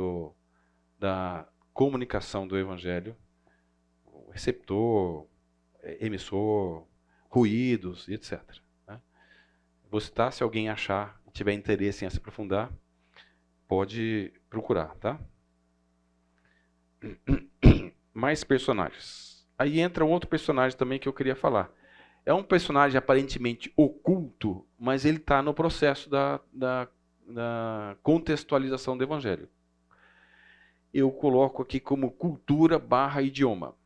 da comunicação do Evangelho, o receptor, emissor, ruídos, etc. Né? Vou citar, se alguém achar e tiver interesse em se aprofundar, pode procurar, tá? mais personagens. Aí entra um outro personagem também que eu queria falar. É um personagem aparentemente oculto, mas ele está no processo da contextualização do Evangelho. Eu coloco aqui como cultura barra idioma.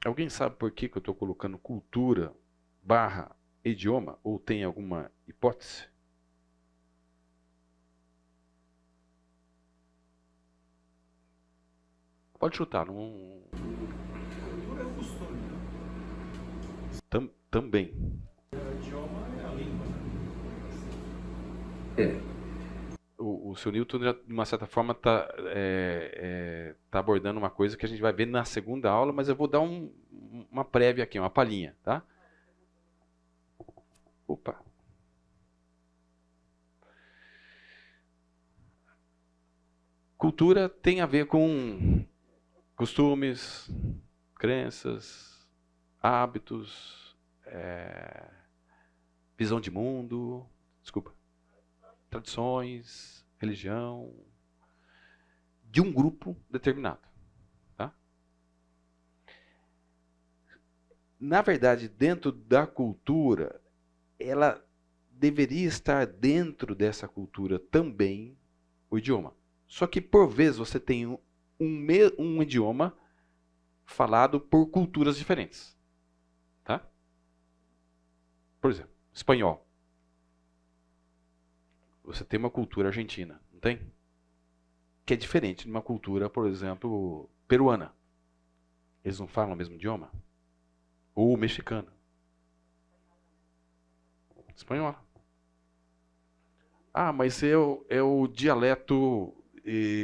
Alguém sabe por que eu estou colocando cultura barra idioma? Ou tem alguma hipótese? Pode chutar. Não... Cultura é o costume, né? Também. O idioma é a língua, né? O seu Newton, de uma certa forma, está abordando uma coisa que a gente vai ver na segunda aula, mas eu vou dar uma prévia aqui, uma palhinha, tá? Opa! Cultura tem a ver com costumes, crenças, hábitos, visão de mundo, tradições, religião, de um grupo determinado. Tá? Na verdade, dentro da cultura, ela deveria estar dentro dessa cultura também o idioma. Só que, por vezes, você tem um idioma falado por culturas diferentes. Tá? Por exemplo, espanhol. Você tem uma cultura argentina, não tem? Que é diferente de uma cultura, por exemplo, peruana. Eles não falam o mesmo idioma? Ou mexicano. Espanhol. Ah, mas é o dialeto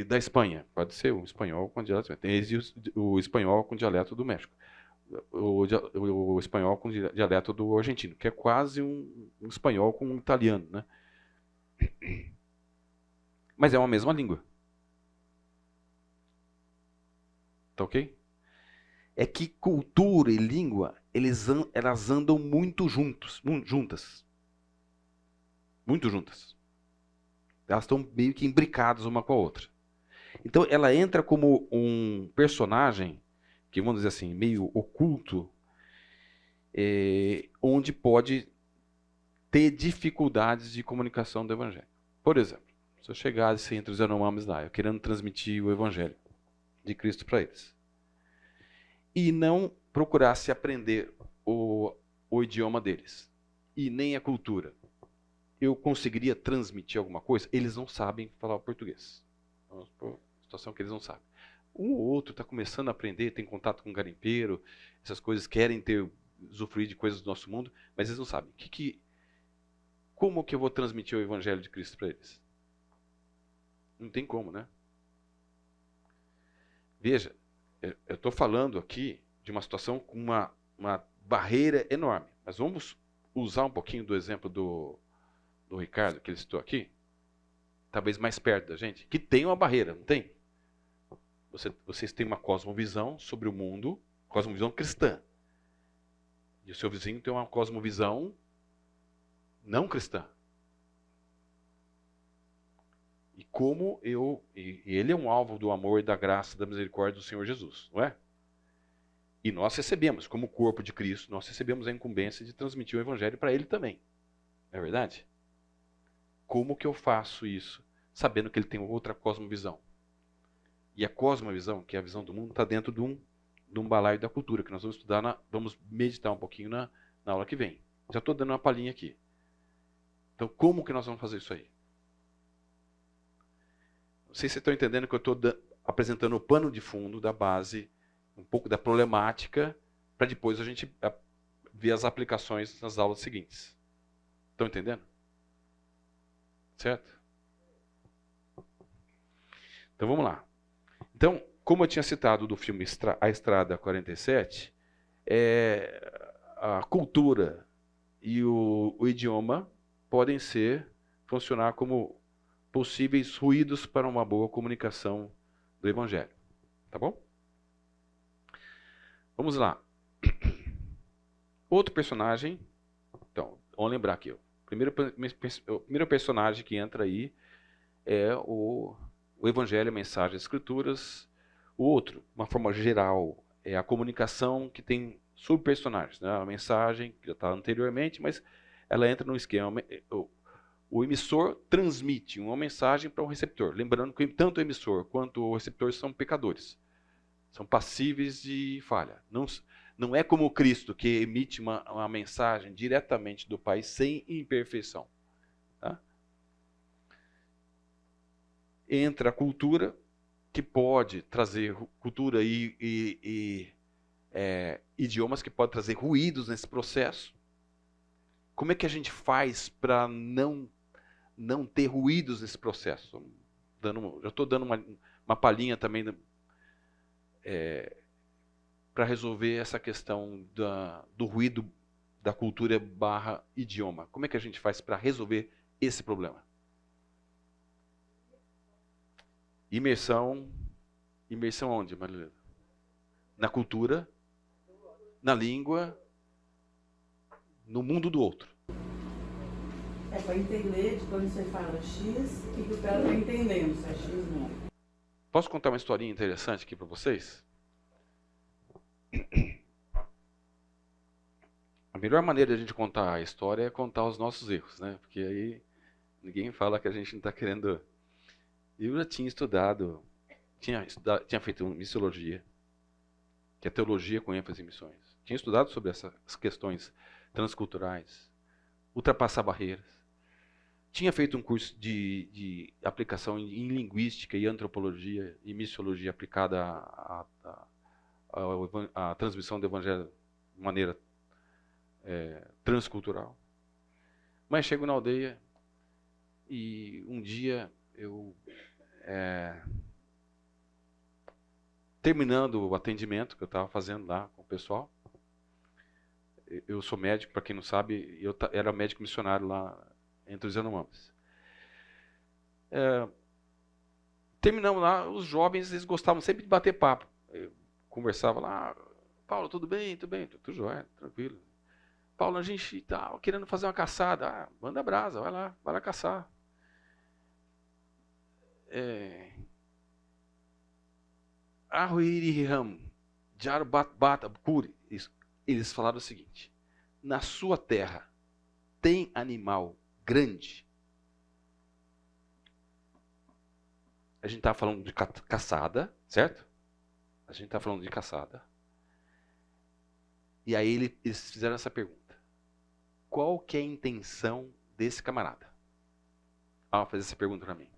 da Espanha. Pode ser o espanhol com dialeto. Tem o espanhol com dialeto do México. O espanhol com dialeto do argentino, que é quase um espanhol com um italiano, né? Mas é uma mesma língua. Tá ok? É que cultura e língua, elas andam muito juntas. Muito juntas. Elas estão meio que imbricadas uma com a outra. Então ela entra como um personagem, que vamos dizer assim, meio oculto, onde pode ter dificuldades de comunicação do Evangelho. Por exemplo, se eu chegasse entre os Yanomamis lá, eu querendo transmitir o Evangelho de Cristo para eles, e não procurasse aprender o idioma deles, e nem a cultura, eu conseguiria transmitir alguma coisa? Eles não sabem falar o português. Vamos por situação que eles não sabem. Um ou outro está começando a aprender, tem contato com garimpeiro, essas coisas, querem usufruir de coisas do nosso mundo, mas eles não sabem. Como que eu vou transmitir o Evangelho de Cristo para eles? Não tem como, né? Veja, eu estou falando aqui de uma situação com uma barreira enorme. Mas vamos usar um pouquinho do exemplo do Ricardo, que ele citou aqui, talvez mais perto da gente, que tem uma barreira, não tem? Vocês têm uma cosmovisão sobre o mundo, cosmovisão cristã. E o seu vizinho tem uma cosmovisão não cristã. E ele é um alvo do amor e da graça e da misericórdia do Senhor Jesus, não é? E nós recebemos, como corpo de Cristo, nós recebemos a incumbência de transmitir o Evangelho para ele também. Não é verdade? Como que eu faço isso, sabendo que ele tem outra cosmovisão? E a cosmovisão, que é a visão do mundo, está dentro de um balaio da cultura, que nós vamos estudar, vamos meditar um pouquinho na aula que vem. Já estou dando uma palhinha aqui. Então, como que nós vamos fazer isso aí? Não sei se vocês estão entendendo que eu estou apresentando o pano de fundo da base, um pouco da problemática, para depois a gente ver as aplicações nas aulas seguintes. Estão entendendo? Certo? Então vamos lá. Então, como eu tinha citado do filme A Estrada 47, a cultura e o idioma podem funcionar como possíveis ruídos para uma boa comunicação do Evangelho. Tá bom? Vamos lá. Outro personagem. Então, vamos lembrar aqui. O primeiro personagem que entra aí é o Evangelho, a Mensagem das Escrituras, O outro, uma forma geral, é a comunicação que tem subpersonagens, né? A mensagem que já está anteriormente, mas ela entra no esquema. O emissor transmite uma mensagem para o receptor. Lembrando que tanto o emissor quanto o receptor são pecadores. São passíveis de falha. Não é como Cristo, que emite uma mensagem diretamente do Pai sem imperfeição. Tá? Entra a cultura, que pode trazer cultura e idiomas que podem trazer ruídos nesse processo. Como é que a gente faz para não ter ruídos nesse processo? Já estou dando uma palhinha também para resolver essa questão do ruído da cultura / idioma. Como é que a gente faz para resolver esse problema? Imersão onde, Marilena? Na cultura, na língua, no mundo do outro. É para entender de quando você fala X, o que o cara está entendendo, se é X não. Posso contar uma historinha interessante aqui para vocês? A melhor maneira de a gente contar a história é contar os nossos erros, né? Porque aí ninguém fala que a gente não está querendo... Eu já tinha estudado, tinha feito missiologia, que é teologia com ênfase em missões. Tinha estudado sobre essas questões transculturais, ultrapassar barreiras. Tinha feito um curso de aplicação em linguística e antropologia e missiologia aplicada à transmissão do evangelho de maneira transcultural. Mas chego na aldeia e um dia eu, terminando o atendimento que eu estava fazendo lá com o pessoal, eu sou médico, para quem não sabe, eu era médico missionário lá entre os Yanomamis. Terminamos lá, os jovens, eles gostavam sempre de bater papo. Eu conversava lá, Paulo, tudo bem? Tudo bem? Tudo jóia, tranquilo. Paulo, a gente está querendo fazer uma caçada. Manda brasa, vai lá caçar. Arruiriham, Jarbatbatabkuri. Eles falaram o seguinte: na sua terra tem animal grande? A gente está falando de caçada, certo? A gente está falando de caçada. E aí eles fizeram essa pergunta: qual que é a intenção desse camarada? Fazer essa pergunta para mim.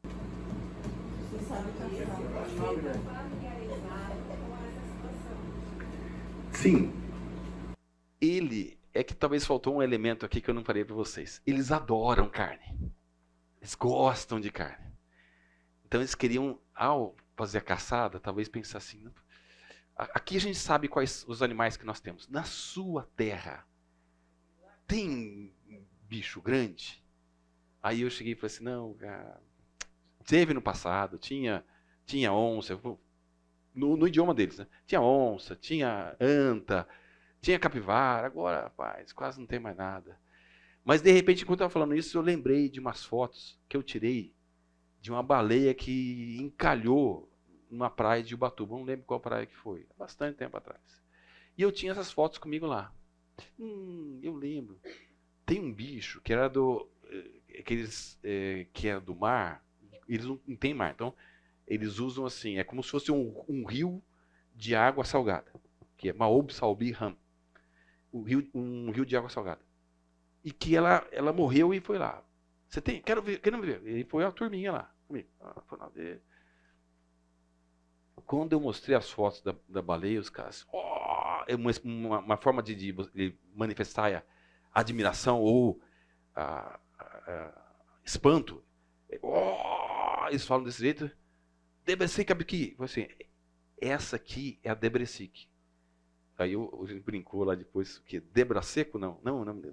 Você sabe caçar. Sim. Ele é que talvez faltou um elemento aqui que eu não falei para vocês. Eles adoram carne. Eles gostam de carne. Então eles queriam, ao fazer a caçada, talvez pensar assim: aqui a gente sabe quais os animais que nós temos. Na sua terra tem bicho grande? Aí eu cheguei e falei assim: não, cara, teve no passado, tinha onça, no idioma deles, né? Tinha onça, tinha anta, tinha capivara, agora, rapaz, quase não tem mais nada. Mas de repente, enquanto eu estava falando isso, eu lembrei de umas fotos que eu tirei de uma baleia que encalhou numa praia de Ubatuba. Não lembro qual praia que foi, há bastante tempo atrás. E eu tinha essas fotos comigo lá. Eu lembro. Tem um bicho que era que era do mar. Eles não têm mar, então eles usam assim, é como se fosse um rio de água salgada, que é Maob Salbi Ram, um rio de água salgada. E que ela morreu e foi lá. Você tem? Quero ver. E foi a turminha lá comigo. Foi lá ver. Quando eu mostrei as fotos da baleia, os caras, é uma forma de manifestar a admiração ou espanto. Eles falam desse jeito. Debrecik aqui. Assim, essa aqui é a Debrecik. Aí a gente brincou lá depois, o quê? Debraseco? Não,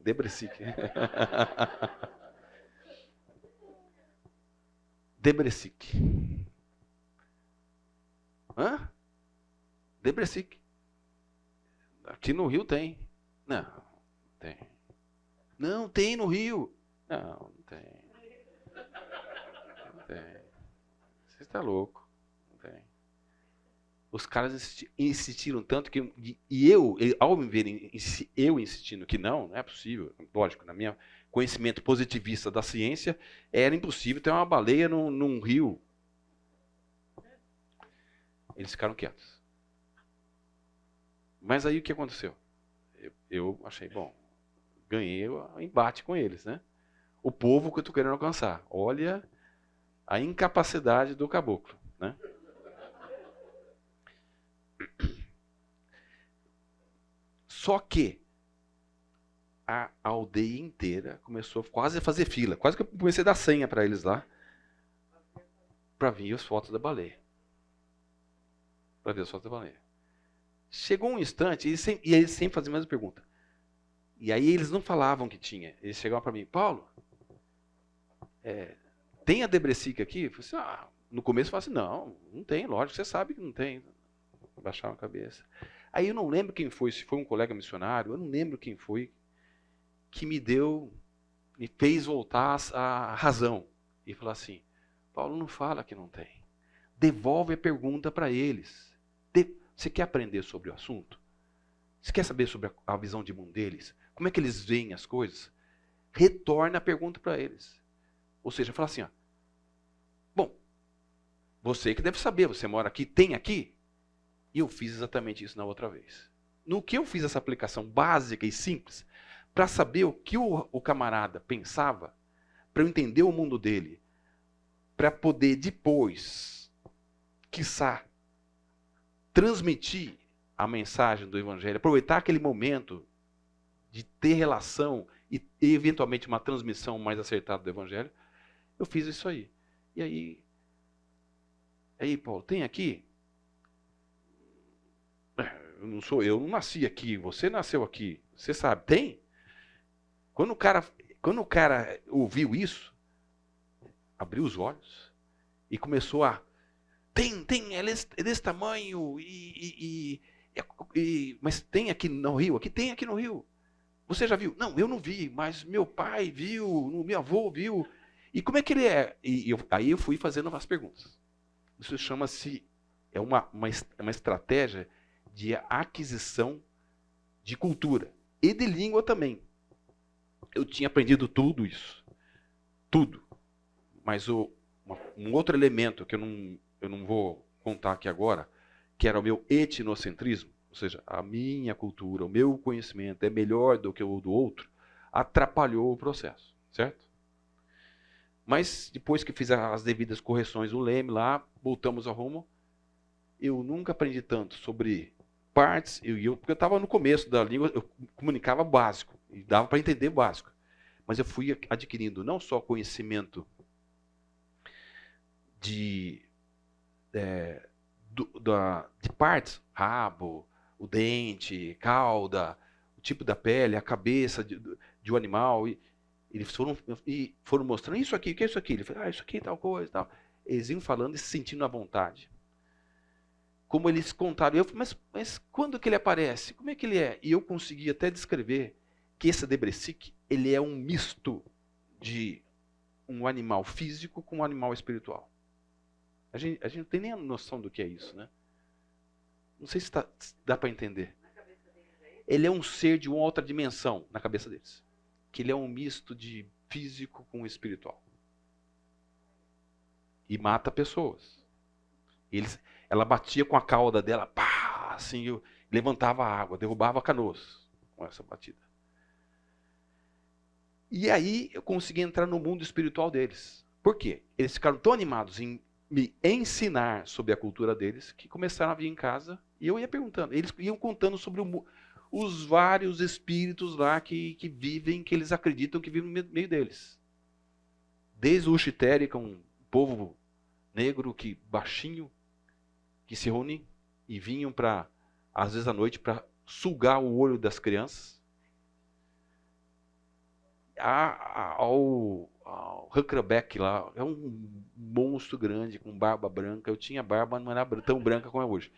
Debrecik. Debrecik. Hã? Debrecik. Aqui no Rio tem. Não, tem. Não, tem no Rio. Não tem. Não tem. Você está louco. Não tem. os caras insistiram tanto que ao me verem eu insistindo que não é possível, lógico, na minha conhecimento positivista da ciência, era impossível ter uma baleia num rio. Eles ficaram quietos. Mas aí o que aconteceu? Eu achei, bom, ganhei o embate com eles, né? O povo que eu estou querendo alcançar. Olha a incapacidade do caboclo, né? Só que a aldeia inteira começou quase a fazer fila. Quase que eu comecei a dar senha para eles lá. Para ver as fotos da baleia. Para ver as fotos da baleia. Chegou um instante, e eles sempre faziam a mesma pergunta. E aí eles não falavam que tinha. Eles chegavam para mim, Paulo, tem a Debrecica aqui? Eu falei assim, no começo eu falava assim, não tem, lógico, você sabe que não tem. Baixava a cabeça. Aí eu não lembro quem foi, se foi um colega missionário, eu não lembro quem foi que me fez voltar a razão. E falou assim, Paulo, não fala que não tem. Devolve a pergunta para eles. Você quer aprender sobre o assunto? Você quer saber sobre a visão de mundo deles? Como é que eles veem as coisas? Retorna a pergunta para eles. Ou seja, fala assim, bom, você que deve saber, você mora aqui, tem aqui? E eu fiz exatamente isso na outra vez. No que eu fiz essa aplicação básica e simples, para saber o que o camarada pensava, para eu entender o mundo dele, para poder depois, quiçá, transmitir a mensagem do Evangelho, aproveitar aquele momento de ter relação e eventualmente uma transmissão mais acertada do Evangelho, eu fiz isso aí. E aí, Paulo, tem aqui? Eu não nasci aqui, você nasceu aqui, você sabe, tem? Quando o cara ouviu isso, abriu os olhos e começou tem, é desse tamanho, mas tem aqui no Rio? Aqui tem aqui no Rio. Você já viu? Não, eu não vi, mas meu pai viu, meu avô viu. E como é que ele é? Aí eu fui fazendo as perguntas. Isso chama-se, é uma estratégia de aquisição de cultura e de língua também. Eu tinha aprendido tudo isso. Tudo. Mas um outro elemento que eu não vou contar aqui agora, que era o meu etnocentrismo, ou seja, a minha cultura, o meu conhecimento é melhor do que o do outro, atrapalhou o processo, certo? Mas depois que fiz as devidas correções do leme lá, voltamos ao rumo, eu nunca aprendi tanto sobre partes, porque eu estava no começo da língua, eu comunicava básico, e dava para entender básico. Mas eu fui adquirindo não só conhecimento de partes, rabo, o dente, cauda, o tipo da pele, a cabeça de um animal. E eles foram mostrando isso aqui, o que é isso aqui? Ele falou, isso aqui é tal coisa, tal. Eles iam falando e se sentindo à vontade. Como eles contaram, eu falei, mas quando que ele aparece? Como é que ele é? E eu consegui até descrever que esse Debrecic, ele é um misto de um animal físico com um animal espiritual. A gente não tem nem a noção do que é isso, né? Não sei se dá para entender. Ele é um ser de uma outra dimensão na cabeça deles. Que ele é um misto de físico com espiritual. E mata pessoas. Ela batia com a cauda dela, pá, assim, levantava a água, derrubava canoas com essa batida. E aí eu consegui entrar no mundo espiritual deles. Por quê? Eles ficaram tão animados em me ensinar sobre a cultura deles, que começaram a vir em casa, e eu ia perguntando. Eles iam contando sobre os vários espíritos lá que vivem, que eles acreditam que vivem no meio deles. Desde o Uxitere, que é um povo negro, baixinho, que se reúne e vinham às vezes à noite, para sugar o olho das crianças. Ao Huckleback lá, é um monstro grande, com barba branca. Eu tinha barba, não era tão branca como é hoje.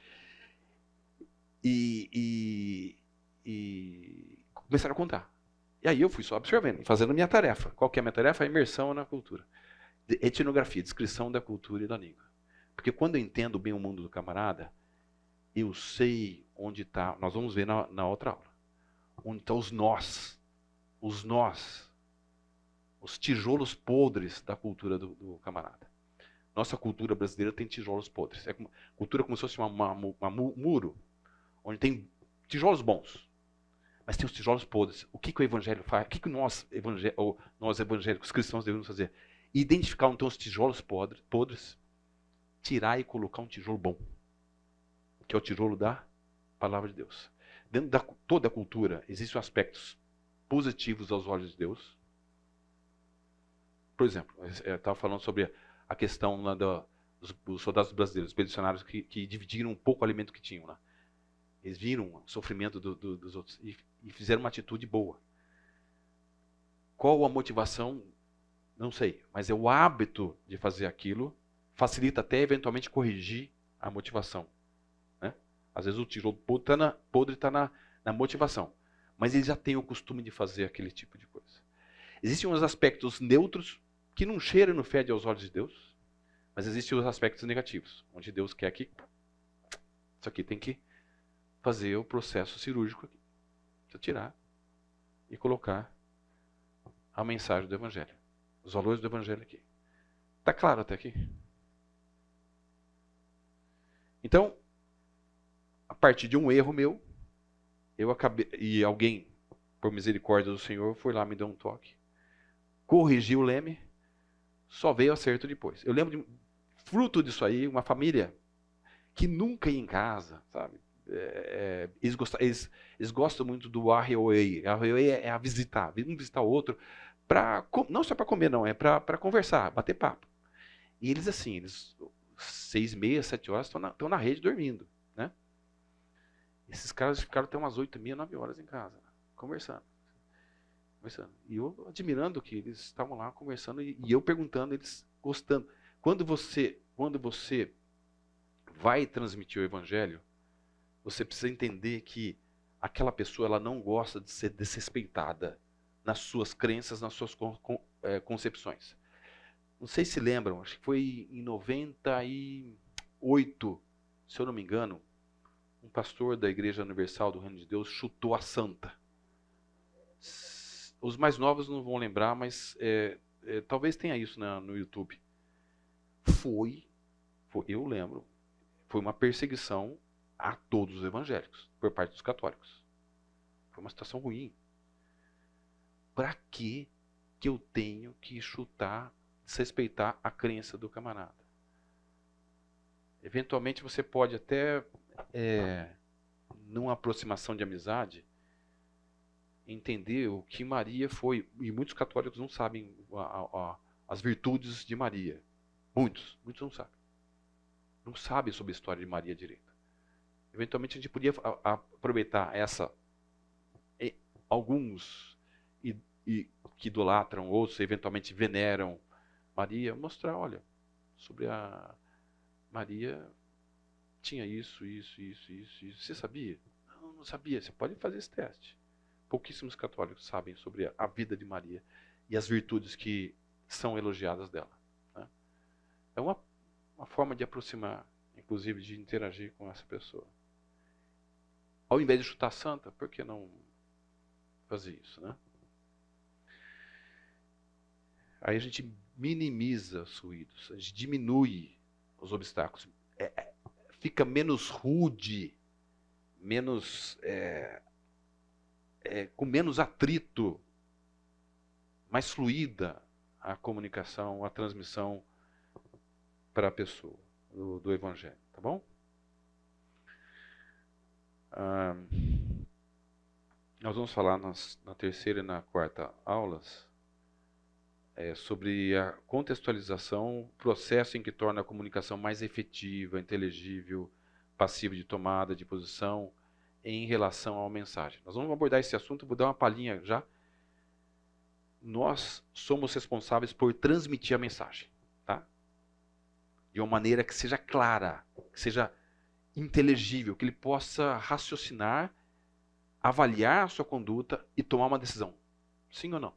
E começaram a contar. E aí eu fui só observando, fazendo a minha tarefa. Qual que é a minha tarefa? A imersão na cultura. Etnografia, descrição da cultura e da língua. Porque quando eu entendo bem o mundo do camarada, Eu sei onde está, nós vamos ver na outra aula, onde estão os nós, os tijolos podres da cultura do camarada. Nossa cultura brasileira tem tijolos podres. A cultura como se fosse um muro, onde tem tijolos bons, mas tem os tijolos podres. O que o evangelho faz? O que nós evangélicos cristãos devemos fazer? Identificar onde estão os tijolos podres, tirar e colocar um tijolo bom, que é o tijolo da palavra de Deus. Dentro de toda a cultura, existem aspectos positivos aos olhos de Deus. Por exemplo, eu estava falando sobre a questão lá dos soldados brasileiros, expedicionários que dividiram um pouco o alimento que tinham lá. Eles viram o sofrimento dos outros e fizeram uma atitude boa. Qual a motivação? Não sei, mas é o hábito de fazer aquilo, facilita até eventualmente corrigir a motivação. Né? Às vezes o tijolo podre está na motivação, mas ele já tem o costume de fazer aquele tipo de coisa. Existem uns aspectos neutros que não cheiram e não fedem aos olhos de Deus, mas existem os aspectos negativos, onde Deus quer que isso aqui tem que fazer o processo cirúrgico aqui. Precisa tirar e colocar a mensagem do Evangelho, os valores do Evangelho aqui. Está claro até aqui? Então, a partir de um erro meu, eu acabei, e alguém, por misericórdia do Senhor, foi lá me deu um toque, corrigiu o leme, só veio acerto depois. Eu lembro de, fruto disso aí, uma família que nunca ia em casa, sabe? Eles gostam muito do arreoei. Arreoei é a visitar, um visitar o outro, não só para comer, não, é para conversar, bater papo. E eles assim, 6h30, 7 horas estão na rede dormindo, né? Esses caras ficaram até umas 8h30, 9 horas em casa, conversando. E eu admirando que eles estavam lá conversando e eu perguntando, eles gostando. Quando você vai transmitir o Evangelho, você precisa entender que aquela pessoa ela não gosta de ser desrespeitada nas suas crenças, nas suas concepções. Não sei se lembram, acho que foi em 98, se eu não me engano, um pastor da Igreja Universal do Reino de Deus chutou a santa. Os mais novos não vão lembrar, mas talvez tenha isso no YouTube. Eu lembro, foi uma perseguição a todos os evangélicos, por parte dos católicos. Foi uma situação ruim. Para que eu tenho que chutar, desrespeitar a crença do camarada? Eventualmente você pode até, numa aproximação de amizade, entender o que Maria foi. E muitos católicos não sabem as virtudes de Maria. Muitos não sabem. Não sabem sobre a história de Maria direito. Eventualmente a gente podia aproveitar alguns que idolatram, outros eventualmente veneram Maria, mostrar, olha, sobre a Maria tinha isso. Você sabia? Não sabia. Você pode fazer esse teste. Pouquíssimos católicos sabem sobre a vida de Maria e as virtudes que são elogiadas dela. Né? É uma forma de aproximar, inclusive de interagir com essa pessoa. Ao invés de chutar santa, por que não fazer isso, né? Aí a gente minimiza os ruídos, a gente diminui os obstáculos, fica menos rude, com menos atrito, mais fluida a comunicação, a transmissão para a pessoa do Evangelho, tá bom? Nós vamos falar na terceira e na quarta aulas sobre a contextualização, processo em que torna a comunicação mais efetiva, inteligível, passível de tomada de posição em relação à mensagem. Nós vamos abordar esse assunto, vou dar uma palhinha já. Nós somos responsáveis por transmitir a mensagem, tá? De uma maneira que seja clara, que seja inteligível, que ele possa raciocinar, avaliar a sua conduta e tomar uma decisão. Sim ou não?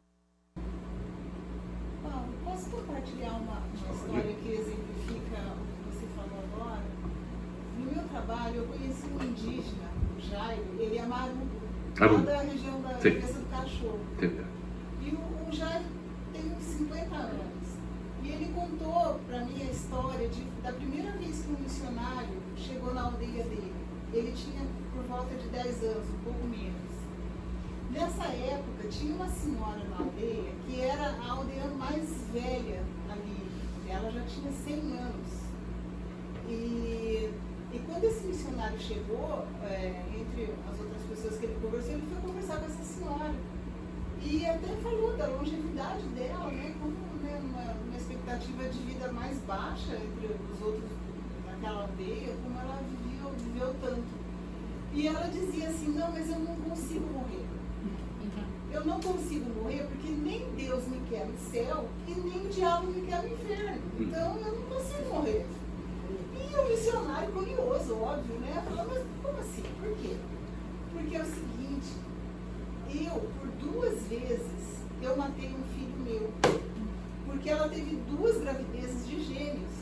Paulo, posso compartilhar uma história que exemplifica o que você falou agora? No meu trabalho, eu conheci um indígena, o Jairo, ele é Maru, Maru. lá da região da Sim. Cabeça do Cachorro. Entendi. E o Jairo tem uns 50 anos. E ele contou para mim a história da primeira vez que um missionário chegou na aldeia dele. Ele tinha por volta de 10 anos, um pouco menos. Nessa época, tinha uma senhora na aldeia que era a aldeana mais velha ali. Ela já tinha 100 anos. E quando esse missionário chegou, entre as outras pessoas que ele conversou, ele foi conversar com essa senhora. E até falou da longevidade dela, né, como uma expectativa de vida mais baixa entre os outros naquela aldeia, como ela viveu tanto. E ela dizia assim, não, mas eu não consigo morrer. Eu não consigo morrer porque nem Deus me quer no céu e nem o diabo me quer no inferno. Então eu não consigo morrer. E o missionário, curioso, óbvio, né? Falou, mas como assim? Por quê? Porque é o seguinte, por 2 vezes, eu matei um filho meu. Porque ela teve 2 gravidezes de gêmeos.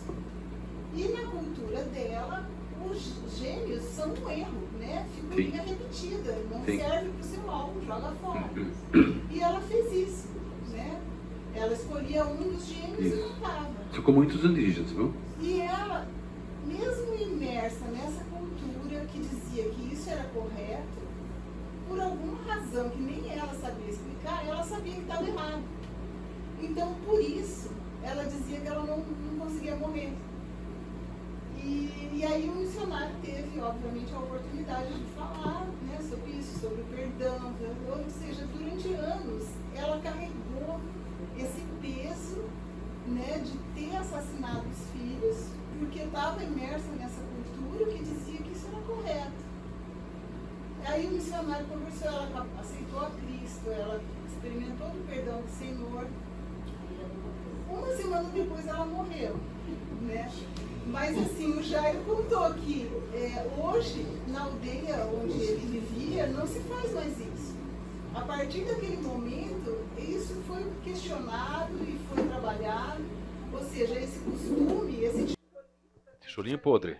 E na cultura dela, os gêmeos são um erro, né? Figurinha repetida, não Sim. serve para o seu alvo, joga fora. E ela fez isso, né? Ela escolhia um dos gêmeos Isso. e matava. Isso com muitos indígenas, viu? E ela, mesmo imersa nessa cultura que dizia que isso era correto, por alguma razão que nem ela sabia explicar, ela sabia que estava errado. Então, por isso, ela dizia que ela não conseguia morrer. E aí o missionário teve, obviamente, a oportunidade de falar, né, sobre isso, sobre o perdão. Ou seja, durante anos, ela carregou esse peso, né, de ter assassinado os filhos, porque estava imersa nessa cultura que dizia que isso era correto. Aí o missionário conversou, ela aceitou a Cristo, ela experimentou o perdão do Senhor. Uma semana depois ela morreu, né? Mas assim, o Jairo contou que hoje, na aldeia onde ele vivia, não se faz mais isso. A partir daquele momento, isso foi questionado e foi trabalhado, ou seja, esse costume, esse tipo de Tijolinho podre.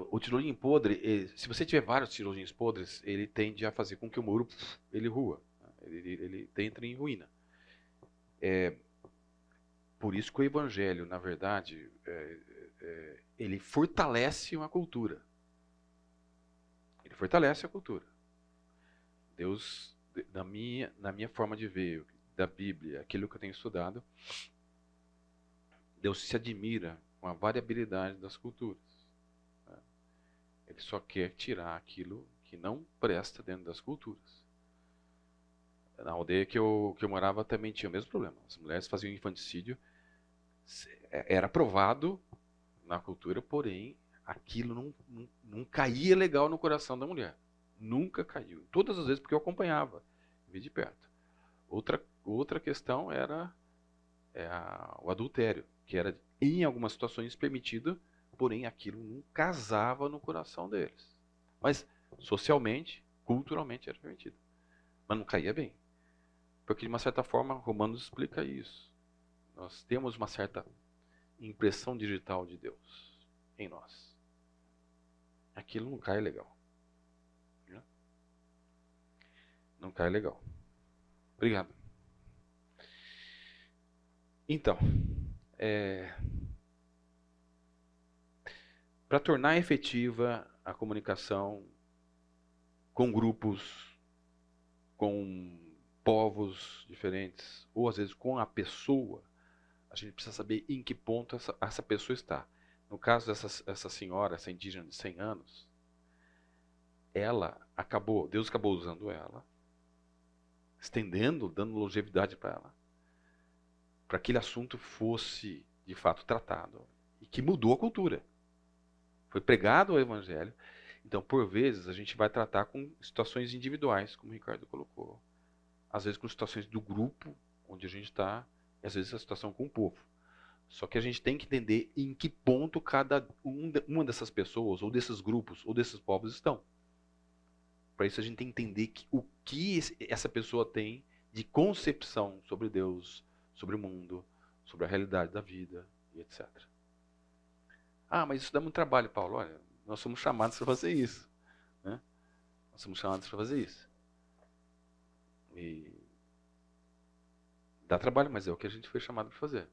O tijolinho podre, se você tiver vários tijolinhos podres, ele tende a fazer com que o muro ele rua, ele entra em ruína. Por isso que o evangelho, na verdade, ele fortalece uma cultura. Ele fortalece a cultura. Deus, na minha forma de ver da Bíblia, aquilo que eu tenho estudado, Deus se admira com a variabilidade das culturas. Ele só quer tirar aquilo que não presta dentro das culturas. Na aldeia que eu morava também tinha o mesmo problema. As mulheres faziam infanticídio. Era aprovado na cultura, porém, aquilo não caía legal no coração da mulher. Nunca caiu. Todas as vezes, porque eu acompanhava, vi de perto. Outra questão era o adultério, que era, em algumas situações, permitido, porém, aquilo não casava no coração deles. Mas, socialmente, culturalmente, era permitido. Mas não caía bem. Porque, de uma certa forma, Romanos explica isso. Nós temos uma certa impressão digital de Deus em nós. Aquilo não cai legal. Não cai legal. Obrigado. Então, para tornar efetiva a comunicação com grupos, com povos diferentes, ou às vezes com a pessoa, a gente precisa saber em que ponto essa pessoa está. No caso dessa senhora, essa indígena de 100 anos, Deus acabou usando ela, estendendo, dando longevidade para ela, para que aquele assunto fosse, de fato, tratado, e que mudou a cultura. Foi pregado o evangelho. Então, por vezes, a gente vai tratar com situações individuais, como o Ricardo colocou. Às vezes com situações do grupo, onde a gente está, e às vezes a situação com o povo. Só que a gente tem que entender em que ponto cada uma dessas pessoas, ou desses grupos, ou desses povos estão. Para isso a gente tem que entender o que essa pessoa tem de concepção sobre Deus, sobre o mundo, sobre a realidade da vida e etc. Ah, mas isso dá muito trabalho, Paulo. Olha, nós somos chamados para fazer isso. Né? Nós somos chamados para fazer isso. E dá trabalho, mas é o que a gente foi chamado para fazer.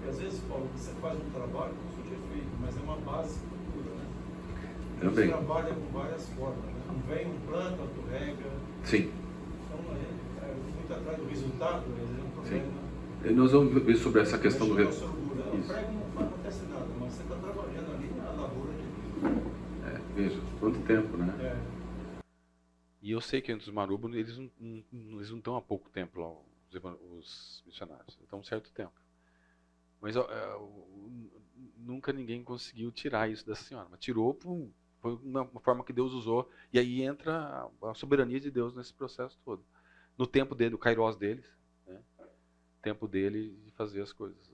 E às vezes, Paulo, você faz um trabalho, como o senhor tinha feito, mas é uma base futura, né? Também. Você trabalha com várias formas, né? Não vem, um planta, outro rega. Sim. Então, é muito atrás do resultado, é um problema. E nós vamos ver sobre essa questão do resultado. O prego não acontece nada, mas você está trabalhando ali na lavoura de Deus. Veja, quanto tempo, né? É. E eu sei que entre os marubos, eles não estão há pouco tempo lá, os missionários. Estão um certo tempo. Mas nunca ninguém conseguiu tirar isso dessa senhora. Mas tirou, foi uma forma que Deus usou. E aí entra a soberania de Deus nesse processo todo. No tempo dele, o kairós deles. Né? Tempo dele de fazer as coisas.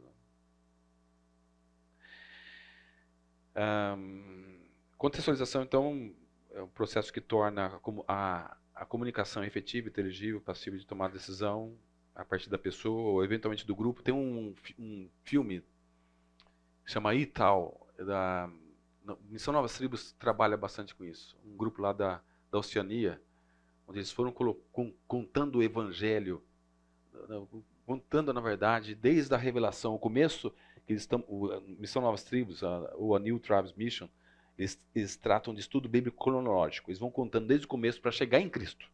Contextualização, então, é um processo que torna a comunicação efetiva, inteligível, passível de tomar decisão a partir da pessoa ou eventualmente do grupo. Tem um filme que chama Ital, da Missão Novas Tribos trabalha bastante com isso. Um grupo lá da Oceania, onde eles foram contando o evangelho, contando, na verdade, desde a revelação, o começo, que eles estão, Missão Novas Tribos, ou a New Tribes Mission, eles tratam de estudo bíblico cronológico. Eles vão contando desde o começo para chegar em Cristo.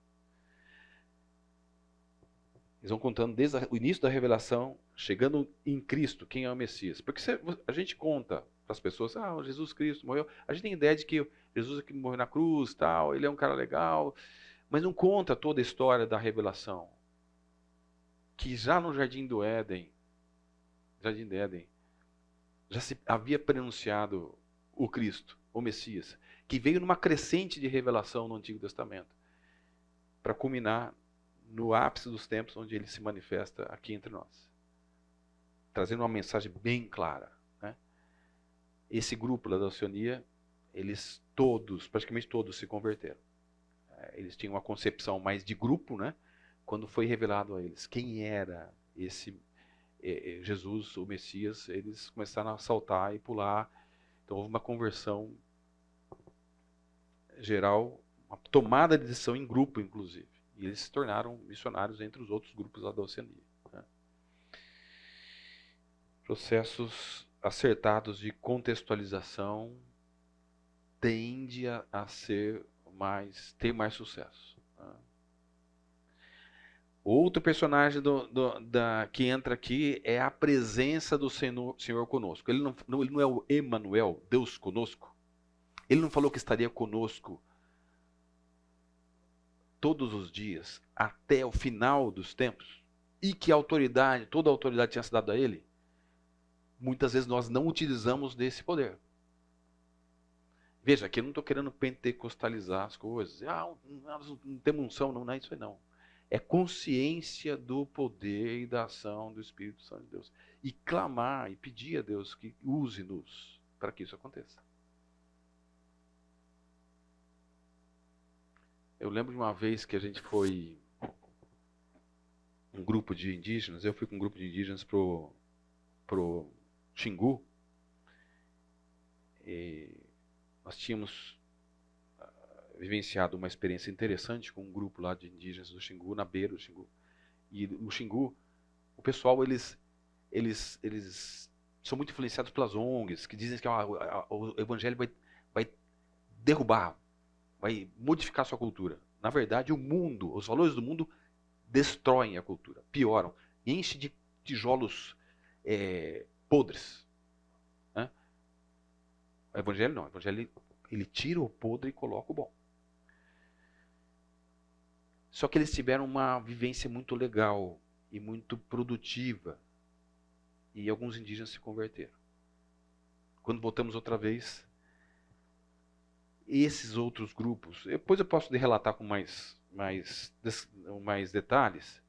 Eles vão contando desde o início da revelação, chegando em Cristo, quem é o Messias. Porque a gente conta para as pessoas, Jesus Cristo morreu. A gente tem ideia de que Jesus que morreu na cruz, tal, ele é um cara legal, mas não conta toda a história da revelação. Que já no Jardim do Éden, já se havia pronunciado o Cristo, o Messias, que veio numa crescente de revelação no Antigo Testamento, para culminar no ápice dos tempos, onde ele se manifesta aqui entre nós, trazendo uma mensagem bem clara. Né? Esse grupo lá da Oceania, eles praticamente todos se converteram. Eles tinham uma concepção mais de grupo, né? Quando foi revelado a eles quem era esse Jesus, o Messias, eles começaram a saltar e pular. Então houve uma conversão geral, uma tomada de decisão em grupo, inclusive. E eles se tornaram missionários entre os outros grupos lá da Oceania. Né? Processos acertados de contextualização tende a ter mais sucesso. Né? Outro personagem que entra aqui é a presença do Senhor conosco. Ele não é o Emmanuel, Deus conosco. Ele não falou que estaria conosco todos os dias, até o final dos tempos, e que toda a autoridade tinha sido dada a ele. Muitas vezes nós não utilizamos desse poder. Veja, aqui eu não estou querendo pentecostalizar as coisas. Nós não temos unção, não é isso aí não. É consciência do poder e da ação do Espírito Santo de Deus. E clamar e pedir a Deus que use-nos para que isso aconteça. Eu lembro de uma vez que a gente foi um grupo de indígenas, eu fui com um grupo de indígenas pro Xingu. E nós tínhamos vivenciado uma experiência interessante com um grupo lá de indígenas do Xingu, na beira do Xingu. E no Xingu, o pessoal, eles são muito influenciados pelas ONGs, que dizem que o evangelho vai derrubar, vai modificar a sua cultura. Na verdade, os valores do mundo destroem a cultura, pioram, enchem de tijolos podres. Né? O evangelho não, o evangelho ele tira o podre e coloca o bom. Só que eles tiveram uma vivência muito legal e muito produtiva. E alguns indígenas se converteram. Quando voltamos outra vez, esses outros grupos, depois eu posso relatar com mais detalhes,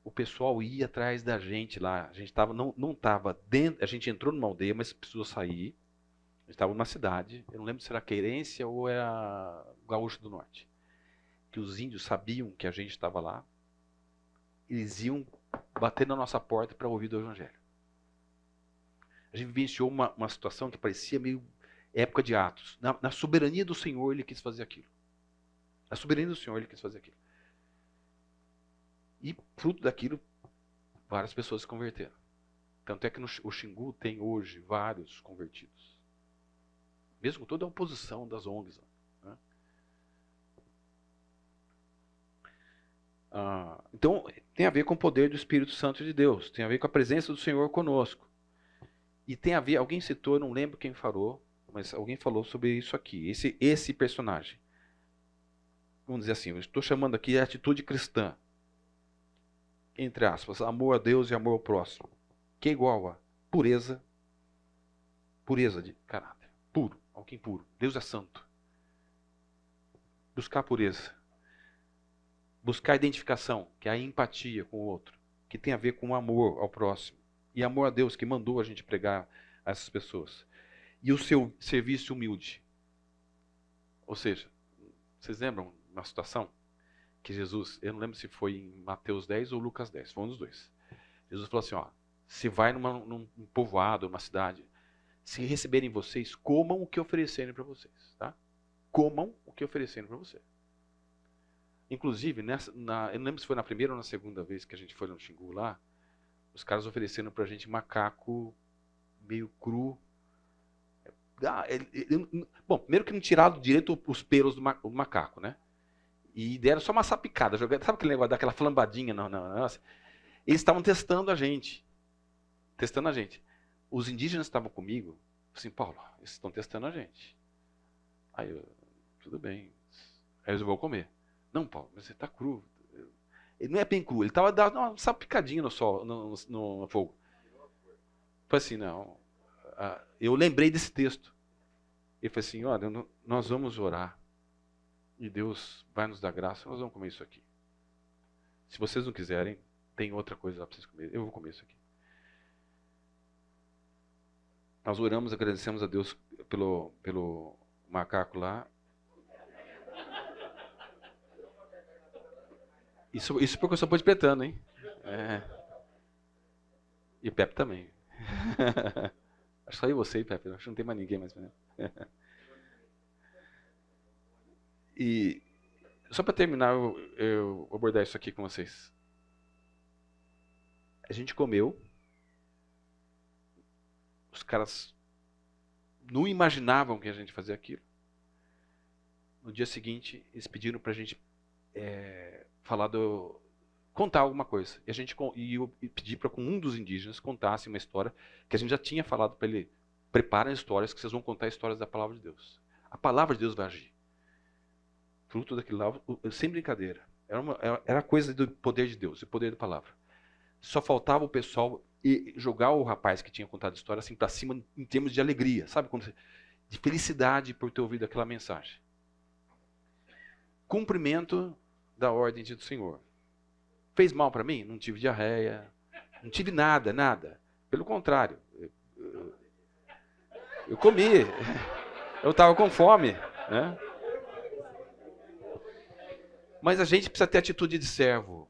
o pessoal ia atrás da gente lá. A gente não estava dentro, a gente entrou numa aldeia, mas precisou sair. A gente estava numa cidade, eu não lembro se era Querência ou era Gaúcho do Norte. Que os índios sabiam que a gente estava lá. eles iam bater na nossa porta para ouvir do Evangelho. A gente vivenciou uma situação que parecia meio época de Atos. Na soberania do Senhor, ele quis fazer aquilo. Na soberania do Senhor, ele quis fazer aquilo. E, fruto daquilo, várias pessoas se converteram. Tanto é que o Xingu tem hoje vários convertidos. Mesmo com toda a oposição das ONGs. Né? Então, tem a ver com o poder do Espírito Santo de Deus. Tem a ver com a presença do Senhor conosco. E tem a ver, alguém citou, eu não lembro quem falou, mas alguém falou sobre isso aqui. Esse personagem. Vamos dizer assim, eu estou chamando aqui a atitude cristã. Entre aspas, amor a Deus e amor ao próximo. Que é igual a pureza de caráter. Puro, alguém puro. Deus é santo. Buscar pureza. Buscar identificação, que é a empatia com o outro. Que tem a ver com o amor ao próximo. E amor a Deus, que mandou a gente pregar a essas pessoas. E o seu serviço humilde. Ou seja, vocês lembram uma situação que Jesus, eu não lembro se foi em Mateus 10 ou Lucas 10, foi um dos dois. Jesus falou assim, ó, se vai num povoado, numa cidade, se receberem vocês, comam o que oferecerem para vocês, tá? Comam o que oferecerem para você. Inclusive, eu não lembro se foi na primeira ou na segunda vez que a gente foi no Xingu lá, os caras ofereceram pra gente macaco meio cru. Bom, primeiro que não tiraram direito os pelos do macaco, né? E deram só uma sapicada, sabe aquele negócio daquela flambadinha? Nossa. Eles estavam testando a gente. Os indígenas estavam comigo, assim, Paulo, eles estão testando a gente. Aí eu, tudo bem. Aí eu vou comer. Não, Paulo, mas você está cru. Ele não é bem cru, ele estava dando uma sapicadinha no fogo. Foi assim, não. Eu lembrei desse texto. Ele falou assim, olha, nós vamos orar. E Deus vai nos dar graça, nós vamos comer isso aqui. Se vocês não quiserem, tem outra coisa lá para vocês comerem. Eu vou comer isso aqui. Nós oramos, agradecemos a Deus pelo macaco lá. Isso porque eu sou presbiteriano, hein? É. E o Pepe também. Acho só eu você e Pepe, acho que não tem mais ninguém mais. E só para terminar, eu vou abordar isso aqui com vocês. A gente comeu. Os caras não imaginavam que a gente fazia aquilo. No dia seguinte, eles pediram para a gente contar alguma coisa. E eu pedi para que um dos indígenas contasse uma história que a gente já tinha falado para ele. Preparem histórias que vocês vão contar histórias da palavra de Deus. A palavra de Deus vai agir. Fruto daquilo lá, sem brincadeira. Era coisa do poder de Deus, do poder da palavra. Só faltava o pessoal jogar o rapaz que tinha contado a história assim para cima em termos de alegria, sabe? De felicidade por ter ouvido aquela mensagem. Cumprimento da ordem do Senhor. Fez mal para mim? Não tive diarreia, não tive nada. Pelo contrário, eu comi, eu estava com fome, né? Mas a gente precisa ter atitude de servo,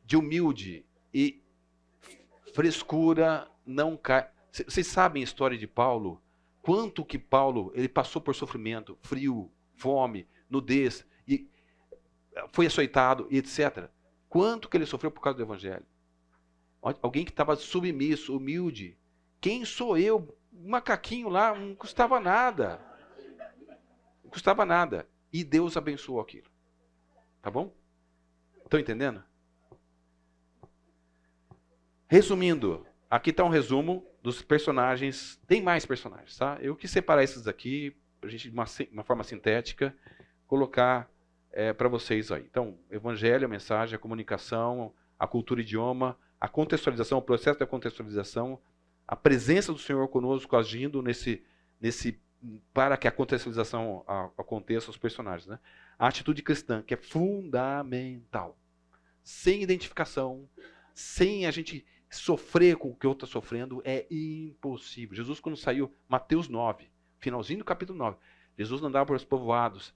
de humilde e frescura não cai. Vocês sabem a história de Paulo? Quanto que Paulo ele passou por sofrimento, frio, fome, nudez, e foi açoitado, e etc. Quanto que ele sofreu por causa do Evangelho? Alguém que estava submisso, humilde. Quem sou eu? Um macaquinho lá, não custava nada. Não custava nada. E Deus abençoou aquilo. Tá bom? Estão entendendo? Resumindo, aqui está um resumo dos personagens. Tem mais personagens, tá? Eu quis separar esses aqui, para a gente, de uma forma sintética, colocar para vocês aí. Então, evangelho, a mensagem, a comunicação, a cultura, idioma, a contextualização, o processo da contextualização, a presença do Senhor conosco agindo para que a contextualização aconteça, os personagens, né? A atitude cristã, que é fundamental. Sem identificação, sem a gente sofrer com o que o outro está sofrendo, é impossível. Jesus, quando saiu, Mateus 9, finalzinho do capítulo 9, Jesus andava por os povoados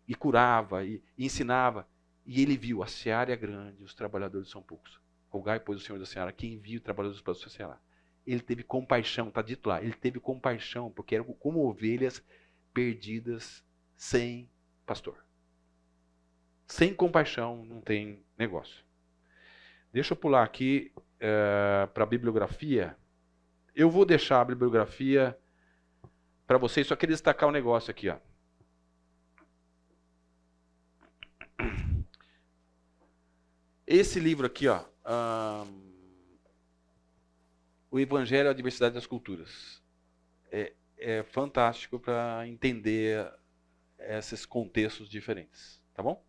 e curava e ensinava. E ele viu, a seara é grande, os trabalhadores são poucos. rogai, pois, o Senhor da Seara, que envie o trabalhador para a sua seara. Ele teve compaixão, está dito lá, ele teve compaixão, porque eram como ovelhas perdidas sem pastor. Sem compaixão não tem negócio. Deixa eu pular aqui para a bibliografia. Eu vou deixar a bibliografia para vocês, só queria destacar um negócio aqui, ó. Esse livro aqui, ó, O Evangelho e a Diversidade das Culturas, é fantástico para entender esses contextos diferentes, tá bom?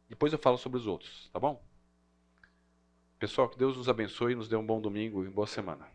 Depois eu falo sobre os outros, tá bom? Pessoal, que Deus nos abençoe e nos dê um bom domingo e boa semana.